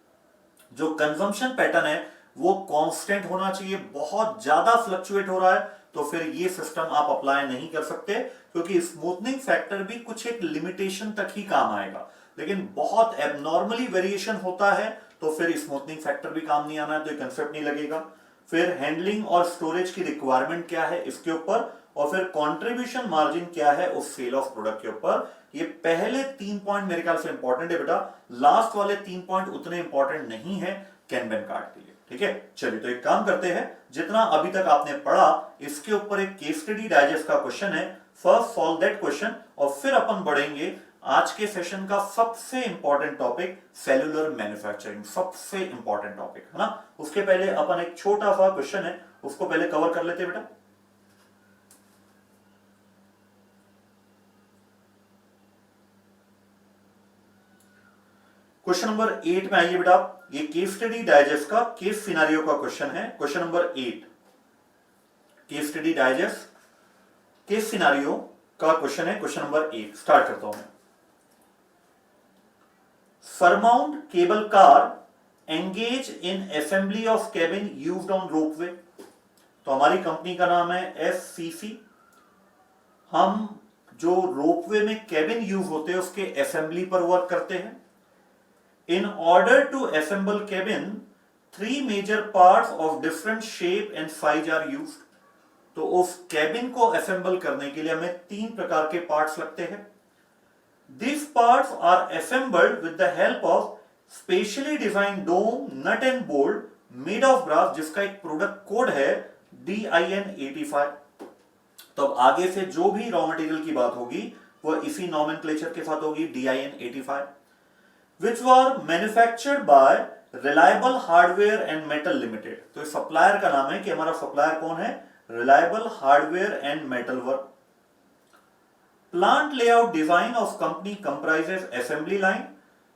जो कंजम्पशन पैटर्न है वो कांस्टेंट होना चाहिए, बहुत ज्यादा फ्लक्चुएट हो रहा है तो फिर ये सिस्टम आप अप्लाई नहीं कर सकते, क्योंकि स्मूथनिंग फैक्टर भी कुछ एक लिमिटेशन तक ही काम आएगा, लेकिन बहुत एबनॉर्मली वेरिएशन होता है तो फिर स्मूथनिंग फैक्टर भी काम नहीं आना है, तो ये कंसेप्ट नहीं लगेगा। फिर हैंडलिंग और स्टोरेज की रिक्वायरमेंट क्या है इसके ऊपर, और फिर कंट्रीब्यूशन मार्जिन क्या है उस सेल ऑफ प्रोडक्ट के ऊपर। ये पहले 3 पॉइंट मेरे ख्याल से इंपॉर्टेंट है बेटा, लास्ट वाले 3 पॉइंट उतने इंपॉर्टेंट नहीं है कैन बिन कार्ड के लिए। ठीक है, चलिए तो एक काम करते हैं, जितना अभी तक आपने पढ़ा इसके ऊपर एक केस स्टडी डाइजेस्ट का क्वेश्चन है, फर्स्ट सॉल्व दैट क्वेश्चन, और फिर अपन बढ़ेंगे आज के सेशन का सबसे इंपॉर्टेंट टॉपिक सेल्यूलर मैन्युफैक्चरिंग, सबसे इंपॉर्टेंट टॉपिक है ना। उसके पहले अपन एक छोटा सा क्वेश्चन है उसको पहले कवर कर लेते हैं बेटा। क्वेश्चन नंबर 8 में आइए बेटा, ये केस स्टडी डाइजेस्ट का केस सिनेरियो का क्वेश्चन है। Question number 8 case study digest case scenario का क्वेश्चन है। क्वेश्चन नंबर 8 स्टार्ट करता हूं मैं। Surmount cable car engage in assembly of cabin used on ropeway। तो हमारी कंपनी का नाम है एससीसी। हम जो रोपवे में कैबिन यूज होते हैं उसके असेंबली पर वर्क करते हैं। In order to assemble cabin, three major parts of different shape and size are used. तो उस कैबिन को असेंबल करने के लिए हमें 3 प्रकार के पार्ट्स लगते हैं। These parts are assembled with the help of specially designed dome, nut and bolt made of brass, जिसका एक प्रोडक्ट कोड है DIN85। तो अब आगे से जो भी रॉ मटेरियल की बात होगी वो इसी नॉमेनक्लेचर के साथ होगी, DIN85, which were manufactured by Reliable Hardware and Metal Limited। तो इस सप्लायर का नाम है कि हमारा सप्लायर कौन है, Reliable Hardware and Metal Work। Plant layout design of company comprises assembly line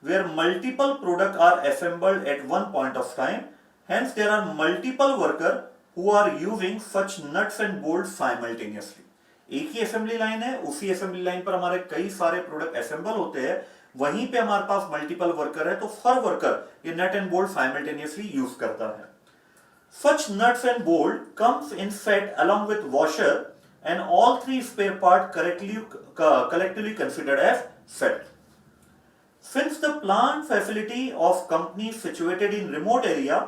where multiple products are assembled at one point of time, hence there are multiple workers who are using such nuts and bolts simultaneously। एक ही assembly line है, उसी assembly line पर हमारे कई सारे product assemble होते हैं, वहीं पे हमारे पास मल्टीपल वर्कर है, तो हर वर्कर ये nut and bolt simultaneously use करता है। Such nuts and bolt comes in set along with washer and all three spare part collectively considered as set। Since the plant facility of company is situated in remote area,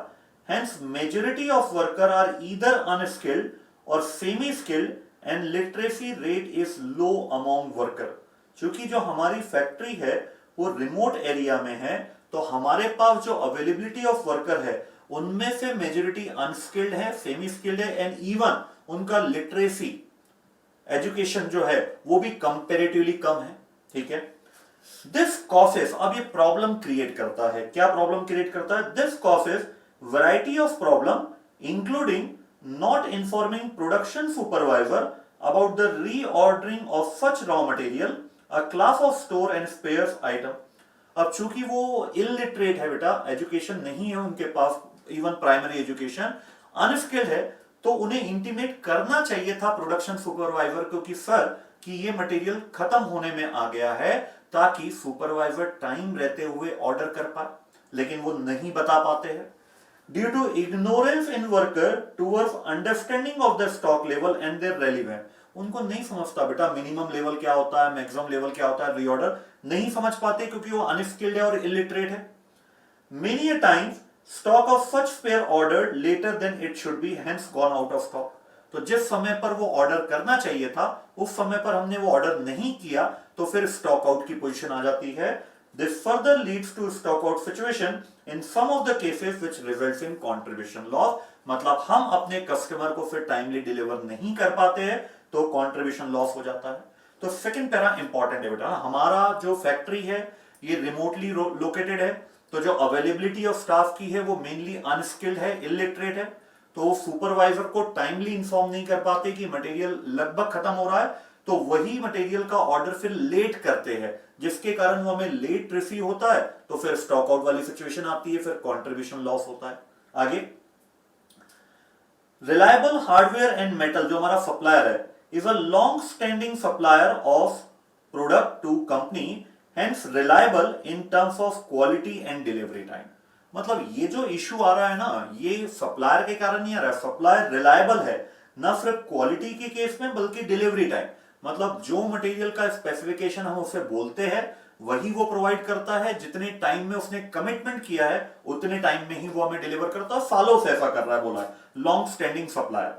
hence majority of worker are either unskilled or semi-skilled and literacy rate is low among worker। क्योंकि जो हमारी factory है वो remote area में है, तो हमारे पास जो अवेलेबिलिटी ऑफ वर्कर है उनमें से मेजॉरिटी अनस्किल्ड है, सेमी स्किल्ड है एंड इवन उनका लिटरेसी एजुकेशन जो है वो भी कंपैरेटिवली कम है। ठीक है, दिस कॉसेस, अब ये प्रॉब्लम क्रिएट करता है। क्या प्रॉब्लम क्रिएट करता है? This causes variety of problem including not informing production supervisor about the reordering of such raw material, a class of store and spares item। अब चूंकि वो इलिटरेट है बेटा, एजुकेशन नहीं है उनके पास, इवन प्राइमरी एजुकेशन, अनस्किल्ड है, तो उन्हें इंटीमेट करना चाहिए था प्रोडक्शन सुपरवाइजर को कि सर कि ये मटेरियल खत्म होने में आ गया है, ताकि सुपरवाइजर टाइम रहते हुए ऑर्डर कर पाए, लेकिन वो नहीं बता पाते हैं। Due to ignorance in worker towards understanding of the stock level and their relevance, उनको नहीं समझता बेटा मिनिमम लेवल क्या होता है, मैक्सिमम लेवल क्या होता है, रीऑर्डर नहीं समझ पाते क्योंकि वो अनस्किल्ड है और इलिटरेट है। Many a times stock of such spare ordered later than it should be, hence gone out of stock। तो जिस समय पर वो ऑर्डर करना चाहिए था उस समय पर हमने वो ऑर्डर नहीं किया, तो फिर स्टॉक आउट की पोजीशन आ जाती है। This further leads to stock out situation in some of the cases which results in contribution loss। मतलब हम अपने कस्टमर को फिर टाइमली डिलीवर नहीं कर पाते हैं तो कंट्रीब्यूशन लॉस हो जाता है। तो सेकंड पैरा इंपॉर्टेंट है बेटा, हमारा जो फैक्ट्री है ये रिमोटली लोकेटेड है, तो जो अवेलेबिलिटी ऑफ स्टाफ की है वो मेनली अनस्किल्ड है, इलिटरेट है, तो सुपरवाइजर को टाइमली इंफॉर्म नहीं कर पाते कि मटेरियल लगभग खत्म हो रहा है, तो वही मटेरियल का ऑर्डर फिर लेट करते हैं, जिसके कारण वो हमें लेट रिसीव होता है, तो फिर स्टॉक आउट वाली सिचुएशन आती है, फिर कंट्रीब्यूशन लॉस होता है। आगे रिलायबल हार्डवेयर एंड मेटल जो हमारा सप्लायर है is a long standing supplier of product to company, hence reliable in terms of quality and delivery time. मतलब ये जो इश्यू आ रहा है ना, ये सप्लायर के कारण नहीं आ रहा है, सप्लायर रिलायबल है ना सिर्फ क्वालिटी के केस में बल्कि डिलीवरी टाइम। मतलब जो मटेरियल का स्पेसिफिकेशन हम उसे बोलते हैं वही वो प्रोवाइड करता है, जितने टाइम में उसने कमिटमेंट किया है उतने टाइम में ही वो हमें डिलीवर करता है, सालों से ऐसा कर रहा है, बोला है long standing supplier.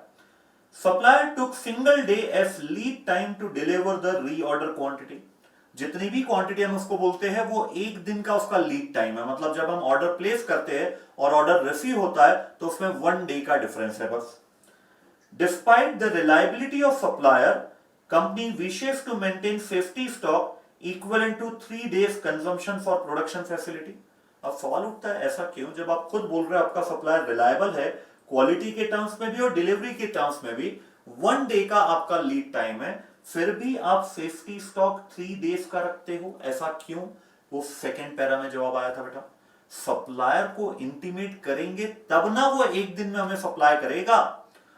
Supplier took single day as lead time to deliver the reorder quantity. जितनी भी क्वांटिटी हम उसको बोलते हैं वो एक दिन का उसका लीड टाइम है। मतलब जब हम ऑर्डर प्लेस करते हैं और ऑर्डर रिसीव होता है तो उसमें 1 डे का डिफरेंस है बस। Despite the reliability of supplier, company wishes to maintain safety stock equivalent to 3 days consumption for production facility. अब सवाल उठता है ऐसा क्यों, जब आप खुद बोल रहे हैं आपका सप्लायर रिलायबल है क्वालिटी के टर्म्स में भी और डिलीवरी के टर्म्स में भी, 1 डे का आपका लीड टाइम है, फिर भी आप सेफ्टी स्टॉक 3 days का रखते हो, ऐसा क्यों? वो सेकंड पैरा में जवाब आया था बेटा, सप्लायर को इंटीमेट करेंगे तब ना वो एक दिन में हमें सप्लाई करेगा।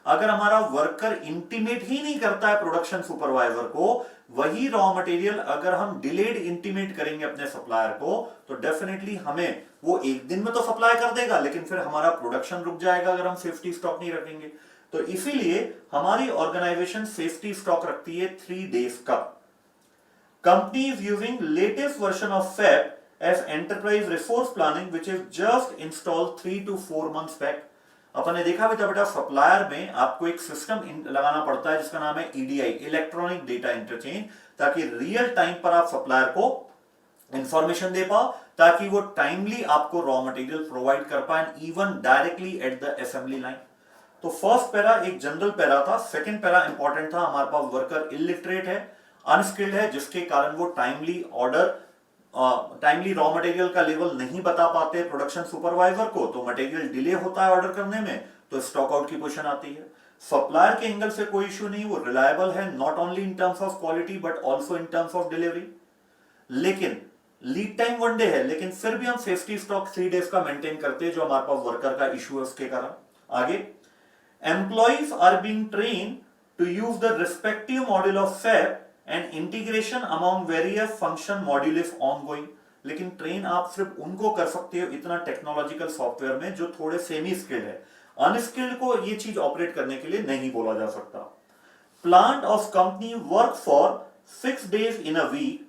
अगर हमारा वर्कर इंटीमेट ही नहीं करता है प्रोडक्शन सुपरवाइजर को, वही रॉ मटेरियल अगर हम डिलेड इंटीमेट करेंगे अपने सप्लायर को, तो डेफिनेटली हमें वो एक दिन में तो सप्लाई कर देगा, लेकिन फिर हमारा प्रोडक्शन रुक जाएगा अगर हम सेफ्टी स्टॉक नहीं रखेंगे। तो इसीलिए हमारी ऑर्गेनाइजेशन सेफ्टी स्टॉक रखती है 3 days का। Company is using latest version of SAP as enterprise resource planning which is just installed 3 to 4 months back। अपन ने देखा भी था बेटा, सप्लायर में आपको एक सिस्टम लगाना पड़ता है जिसका नाम है EDI, इलेक्ट्रॉनिक डेटा इंटरचेंज, ताकि रियल टाइम पर आप सप्लायर को इंफॉर्मेशन दे पाओ, ताकि वो टाइमली आपको रॉ मटेरियल प्रोवाइड कर पाए, even directly at the assembly line. तो फर्स्ट पैरा एक जनरल पैरा था, सेकंड पैरा इंपॉर्टेंट था, हमारे पास वर्कर इलिटरेट है, अनस्किल्ड है, जिसके कारण वो टाइमली रॉ मटेरियल का लेवल नहीं बता पाते प्रोडक्शन सुपरवाइजर को, तो मटेरियल डिले होता है ऑर्डर करने में, तो स्टॉक आउट की पोजीशन आती है। सप्लायर के एंगल से कोई इश्यू नहीं, वो रिलायबल है, not only in terms of quality but also in terms of delivery. लेकिन लीड टाइम 1 day है, लेकिन फिर भी हम सेफ्टी स्टॉक 3 days का मेंटेन करते हैं, जो हमारे पास वर्कर का इश्यू है उसके कारण। आगे, employees are being train to use the respective module of SAP and integration among various function module is ongoing. लेकिन ट्रेन आप सिर्फ उनको कर सकते हो इतना टेक्नोलॉजिकल सॉफ्टवेयर में जो थोड़े सेमी स्किल्ड है, अनस्किल्ड को ये चीज ऑपरेट करने के लिए नहीं बोला जा सकता। Plant of company work for 6 days in a week,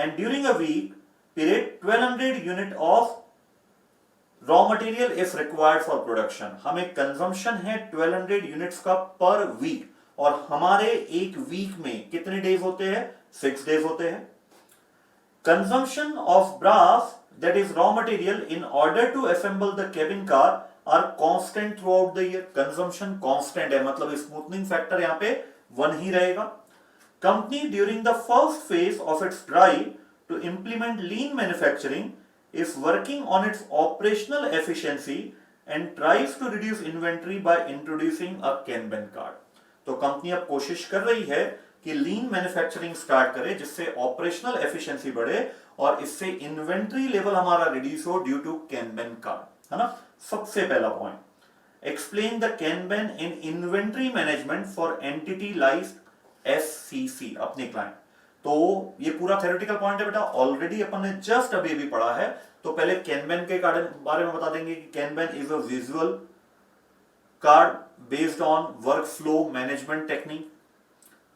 during a week period 1200 unit of raw material is required for production। हमें कंजम्पशन है 1200 यूनिट्स का पर वीक, और हमारे एक वीक में कितने डेज होते हैं? 6 days होते हैं। Consumption of brass that is raw material in order to assemble the cabin car are constant throughout the year। Consumption constant है, मतलब स्मूथनिंग फैक्टर यहाँ पे 1 ही रहेगा। Company during the first phase of its drive to implement lean manufacturing is working on its operational efficiency and tries to reduce inventory by introducing a Kanban card। तो company अब कोशिश कर रही है कि लीन मैन्युफैक्चरिंग स्टार्ट करे, जिससे operational efficiency बढ़े और इससे इन्वेंट्री लेवल हमारा रिड्यूस हो ड्यू टू कैनबेन कार्ड, है ना। सबसे पहला point, explain the kanban in inventory management for entity like SCC, अपने क्लाइंट। तो ये पूरा थ्योरेटिकल पॉइंट है बेटा, ऑलरेडी अपन ने जस्ट अभी पढ़ा है। तो पहले कैनबेन के बारे में बता देंगे कि kanban is a visual card based on work flow management technique.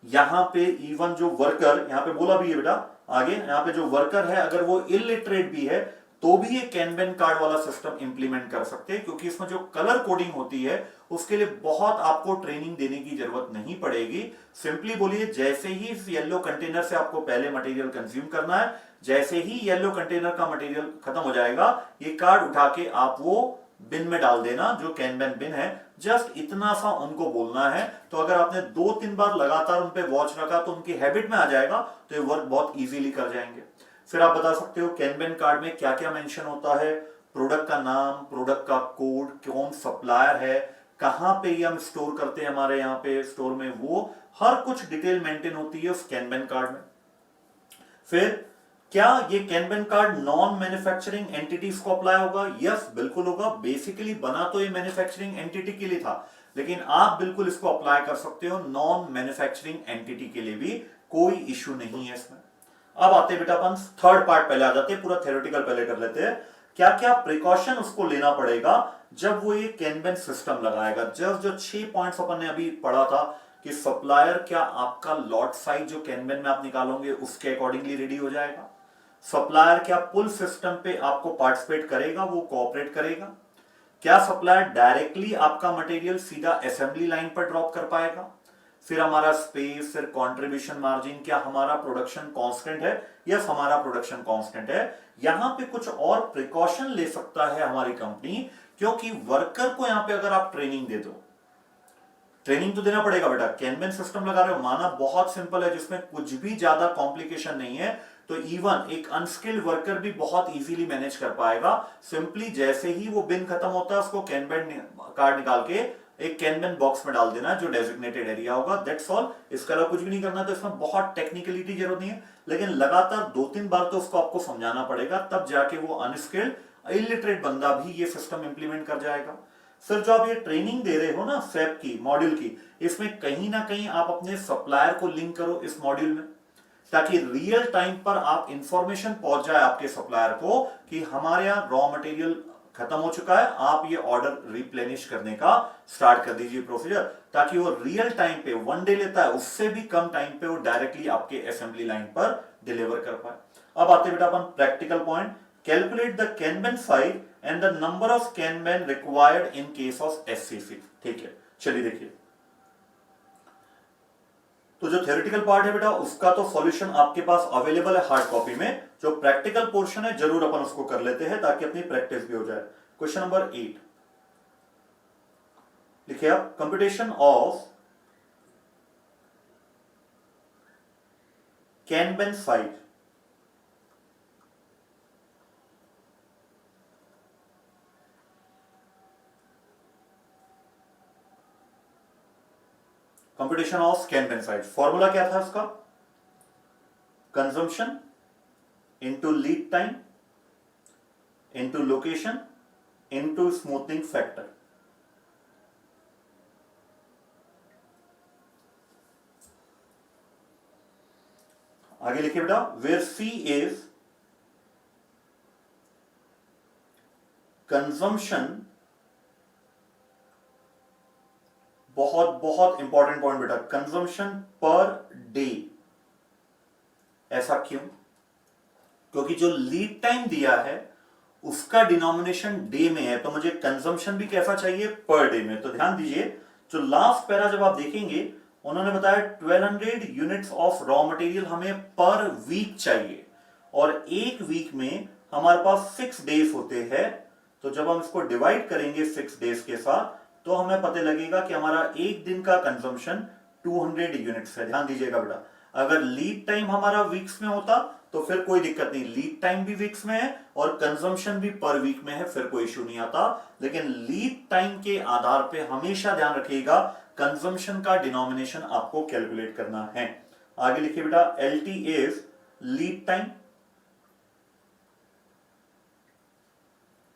यहां पे इवन जो वर्कर, यहां पे बोला भी है बेटा आगे, यहां पे जो वर्कर है अगर वो इलिटरेट भी है तो भी ये कैनबेन कार्ड वाला सिस्टम इंप्लीमेंट कर सकते हैं, क्योंकि इसमें जो कलर कोडिंग होती है उसके लिए बहुत आपको ट्रेनिंग देने की जरूरत नहीं पड़ेगी। सिंपली बोलिए, जैसे ही इस येलो कंटेनर से आपको पहले मटेरियल कंज्यूम करना है, जैसे ही येलो कंटेनर का मटेरियल खत्म हो जाएगा, ये कार्ड उठा के आप वो बिन में डाल देना, जो कैनबेन बिन है। जस्ट इतना सा उनको बोलना है। तो अगर आपने 2-3 बार लगातार उन पे वॉच रखा तो उनकी हैबिट में आ जाएगा, तो ये वर्क बहुत इजीली कर जाएंगे। फिर आप बता सकते हो कैनबेन कार्ड में क्या क्या मेंशन होता है, प्रोडक्ट का नाम, प्रोडक्ट का कोड, कौन सप्लायर है, कहां पे ये हम स्टोर करते हैं, हमारे यहाँ पे स्टोर में, वो हर कुछ डिटेल मेंटेन होती है उस कैनबेन कार्ड में। फिर क्या ये कैनबेन कार्ड नॉन मैन्युफैक्चरिंग एंटिटीज को अप्लाई होगा? यस, बिल्कुल होगा। बेसिकली बना तो ये मैन्युफैक्चरिंग एंटिटी के लिए था, लेकिन आप बिल्कुल इसको अप्लाई कर सकते हो नॉन मैन्युफैक्चरिंग एंटिटी के लिए भी, कोई इश्यू नहीं है इसमें। अब आते बेटा अपन थर्ड पार्ट, पहले आ जाते हैं, पूरा थ्योरेटिकल पहले कर लेते हैं। क्या क्या प्रिकॉशन उसको लेना पड़ेगा जब वो ये कैनबेन सिस्टम लगाएगा। जो 6 पॉइंट्स अपन ने अभी पढ़ा था कि सप्लायर, क्या आपका लॉट साइज जो कैनबेन में आप निकालोगे उसके अकॉर्डिंगली रेडी हो जाएगा। सप्लायर क्या पुल सिस्टम पे आपको पार्टिसिपेट करेगा, वो कोऑपरेट करेगा। क्या सप्लायर डायरेक्टली आपका मटेरियल सीधा असेंबली लाइन पर ड्रॉप कर पाएगा। फिर हमारा स्पेस, फिर कंट्रीब्यूशन मार्जिन, क्या हमारा प्रोडक्शन कांस्टेंट है। यस, हमारा प्रोडक्शन कांस्टेंट है। यहां पे कुछ और प्रिकॉशन ले सकता है हमारी कंपनी, क्योंकि वर्कर को यहां पे अगर आप ट्रेनिंग दे दो, ट्रेनिंग तो देना पड़ेगा बेटा। कैनबेन सिस्टम लगा रहे हो, माना बहुत सिंपल है, जिसमें कुछ भी ज्यादा कॉम्प्लिकेशन नहीं है, तो इवन एक अनस्किल्ड वर्कर भी बहुत इजीली मैनेज कर पाएगा। सिंपली जैसे ही वो बिन खत्म होता है, उसको कैनबेन कार्ड निकाल के एक कैनबेन बॉक्स में डाल देना जो डेजिग्नेटेड एरिया होगा, दैट्स ऑल। इसके अलावा कुछ भी नहीं करना। तो इसमें बहुत टेक्निकलिटी जरूरत नहीं है, लेकिन लगातार 2-3 बार तो उसको आपको समझाना पड़ेगा, तब जाके वो अनस्किल्ड इलिटरेट बंदा भी ये सिस्टम इंप्लीमेंट कर जाएगा। फिर जो आप ये ट्रेनिंग दे रहे हो ना SAP की मॉड्यूल की, इसमें कहीं ना कहीं आप अपने सप्लायर को लिंक करो इस मॉड्यूल में, ताकि रियल टाइम पर आप इंफॉर्मेशन पहुंच जाए आपके सप्लायर को कि हमारे यहाँ रॉ मटेरियल खत्म हो चुका है, आप ये ऑर्डर रिप्लेनिश करने का स्टार्ट कर दीजिए प्रोसीजर, ताकि वो रियल टाइम पे, 1 डे लेता है उससे भी कम टाइम पे वो डायरेक्टली आपके असेंबली लाइन पर डिलीवर कर पाए। अब आते बेटा अपन practical point, calculate the kanban size and the number of kanban required in case of SCC. ठीक है, चलिए देखिए, तो जो थ्योरेटिकल पार्ट है बेटा उसका तो सॉल्यूशन आपके पास अवेलेबल है हार्ड कॉपी में, जो प्रैक्टिकल पोर्शन है जरूर अपन उसको कर लेते हैं ताकि अपनी प्रैक्टिस भी हो जाए। क्वेश्चन नंबर 8 लिखिए आप, computation of kanban size, computation of kanban size, formula क्या था उसका, consumption into lead time into location into smoothing factor. आगे लिखिए बेटा, वेयर सी इज कंजम्पशन, बहुत बहुत इंपॉर्टेंट पॉइंट बेटा, कंजम्पशन पर डे। ऐसा क्यों? क्योंकि जो लीड टाइम दिया है उसका डिनोमिनेशन डे में है, तो मुझे कंजम्पशन भी कैसा चाहिए, पर डे में। तो ध्यान दीजिए, जो लास्ट पैरा जब आप देखेंगे उन्होंने बताया 1200 यूनिट्स ऑफ रॉ मटेरियल हमें पर वीक चाहिए, और एक वीक में हमारे पास 6 डेज होते हैं। तो जब हम इसको डिवाइड करेंगे 6 डेज के साथ तो हमें पता लगेगा कि हमारा एक दिन का कंजम्पशन 200 यूनिट्स है। ध्यान दीजिएगा बेटा, अगर लीड टाइम हमारा वीक्स में होता तो फिर कोई दिक्कत नहीं, लीड टाइम भी वीक्स में है और कंजम्पशन भी पर वीक में है, फिर कोई इश्यू नहीं आता। लेकिन लीड टाइम के आधार पे हमेशा ध्यान रखिएगा कंजम्पशन का डिनोमिनेशन आपको कैलकुलेट करना है। आगे लिखिए बेटा, LT is lead time,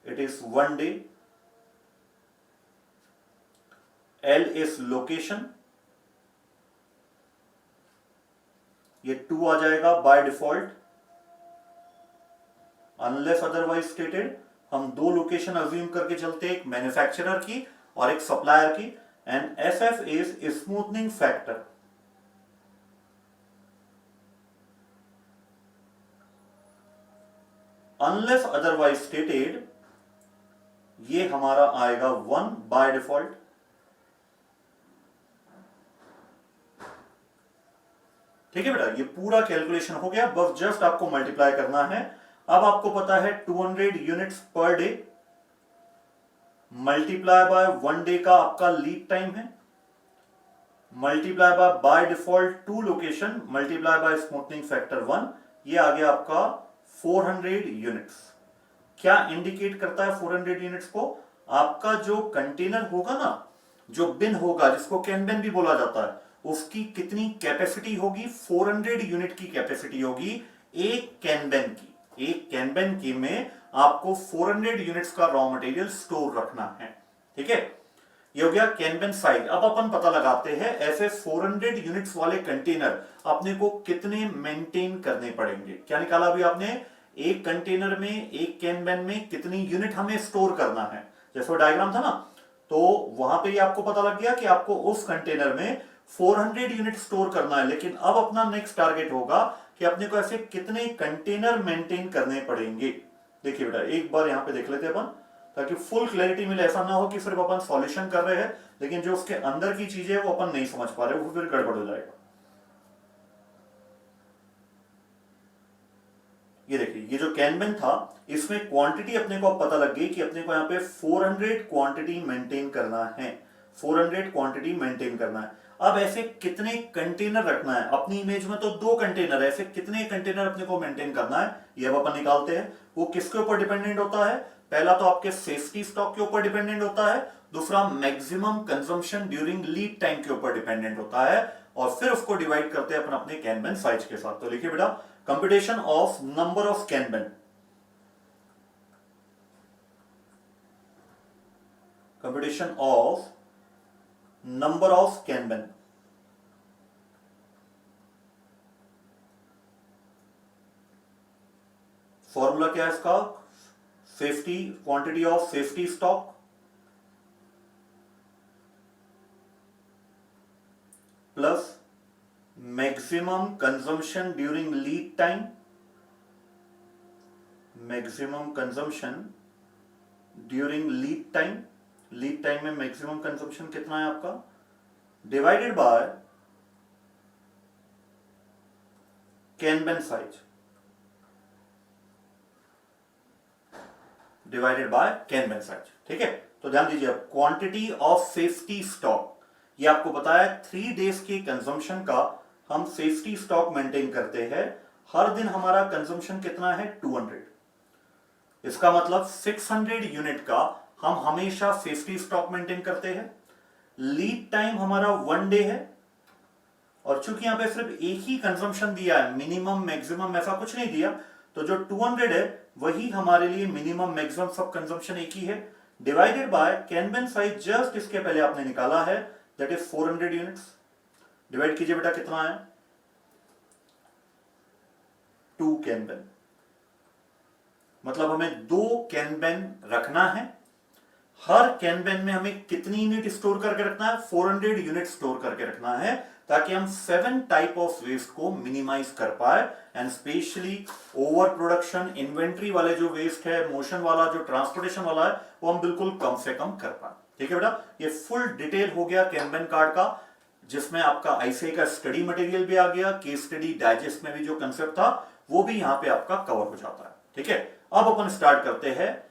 it is 1 day, L is location, ये 2 आ जाएगा by default, unless otherwise stated. हम 2 लोकेशन अज्यूम करके चलते हैं, एक मैन्युफैक्चरर की और एक सप्लायर की। And S F is smoothening factor, unless otherwise stated, ये हमारा आएगा 1 बाय डिफॉल्ट। ठीक है बेटा, ये पूरा कैलकुलेशन हो गया, बस जस्ट आपको मल्टीप्लाई करना है। अब आपको पता है 200 units per day multiply by 1 day का आपका लीड टाइम है, multiply by default 2 location multiply by smoothening factor 1, ये आ गया आपका 400 यूनिट्स। क्या इंडिकेट करता है 400 यूनिट्स को? आपका जो कंटेनर होगा ना, जो बिन होगा जिसको कैनबिन भी बोला जाता है, उसकी कितनी कैपेसिटी होगी, 400 यूनिट की कैपेसिटी होगी एक कैनबिन की। एक कैनबिन की में आपको 400 यूनिट्स का रॉ मटेरियल स्टोर रखना है। ठीक है, ये हो गया कैनबिन साइज। अब अपन पता लगाते हैं ऐसे 400 यूनिट्स वाले कंटेनर अपने को कितने मेंटेन करने पड़ेंगे। क्या निकाला अभी आपने? एक कंटेनर में, एक कैनबिन में कितनी यूनिट हमें स्टोर करना है, जैसे डायग्राम था ना, तो वहां पे आपको पता लग गया कि आपको उस कंटेनर में 400 यूनिट स्टोर करना है। लेकिन अब अपना नेक्स्ट टारगेट होगा कि अपने को ऐसे कितने कंटेनर मेंटेन करने पड़ेंगे। देखिए बेटा, एक बार यहां पे देख लेते हैं अपन, ताकि फुल क्लैरिटी मिले। ऐसा ना हो कि सिर्फ अपन सॉल्यूशन कर रहे हैं लेकिन जो उसके अंदर की चीजें वो अपन नहीं समझ पा रहे, वो फिर गड़बड़ हो जाएगा। ये देखिए, ये जो कैनबिन था इसमें क्वांटिटी अपने को अब पता लग गई कि अपने को यहाँ पे 400 क्वांटिटी मेंटेन करना है, 400 क्वांटिटी मेंटेन करना है। अब ऐसे कितने कंटेनर रखना है? अपनी इमेज में तो 2 कंटेनर, ऐसे कितने कंटेनर अपने को मेंटेन करना है ये अब अपन निकालते हैं। वो किसके ऊपर डिपेंडेंट होता है? पहला तो आपके सेफ्टी स्टॉक के ऊपर डिपेंडेंट होता है, दूसरा maximum consumption during lead time के ऊपर डिपेंडेंट होता है, और फिर उसको डिवाइड करते हैं अपन अपने कैनबिन साइज के साथ। तो लिखिए बेटा, computation of number of kanban, computation of number of kanban, formula क्या है इसका? Safety quantity of safety stock plus maximum consumption during lead time, maximum consumption during lead time, lead time में मैक्सिमम कंजम्पशन कितना है आपका, divided by kanban size, divided by kanban size. ठीक है, तो ध्यान दीजिए, क्वांटिटी ऑफ सेफ्टी स्टॉक, ये आपको पता है 3 डेज के कंजम्पशन का हम सेफ्टी स्टॉक मेंटेन करते हैं। हर दिन हमारा कंजम्पशन कितना है, 200। इसका मतलब 600 यूनिट का हम हमेशा सेफ्टी स्टॉक मेंटेन करते हैं। लीड टाइम हमारा 1 डे है, और चूंकि यहां पे सिर्फ एक ही कंजम्पशन दिया है, मिनिमम मैक्सिमम ऐसा कुछ नहीं दिया, तो जो 200 है वही हमारे लिए मिनिमम मैक्सिमम सब कंजम्पशन एक ही है, divided by kanban size just इसके पहले आपने निकाला है, दैट इज 400 यूनिट्स। डिवाइड कीजिए बेटा, कितना है, 2 कैनबेन, मतलब हमें 2 कैनबेन रखना है। हर कैनबेन में हमें कितनी यूनिट स्टोर करके रखना है, 400 यूनिट स्टोर करके रखना है, ताकि हम 7 टाइप ऑफ वेस्ट को मिनिमाइज कर पाए, and specially over production, inventory वाले जो वेस्ट है, मोशन वाला जो ट्रांसपोर्टेशन वाला है, वो हम बिल्कुल कम से कम कर पाए। ठीक है बेटा, ये फुल डिटेल हो गया कैनबेन कार्ड का, जिसमें आपका आईसीआई का स्टडी मटेरियल भी आ गया, केस स्टडी डाइजेस्ट में भी जो कंसेप्ट था वो भी यहां पे आपका कवर हो जाता है। ठीक है, अब अपन स्टार्ट करते हैं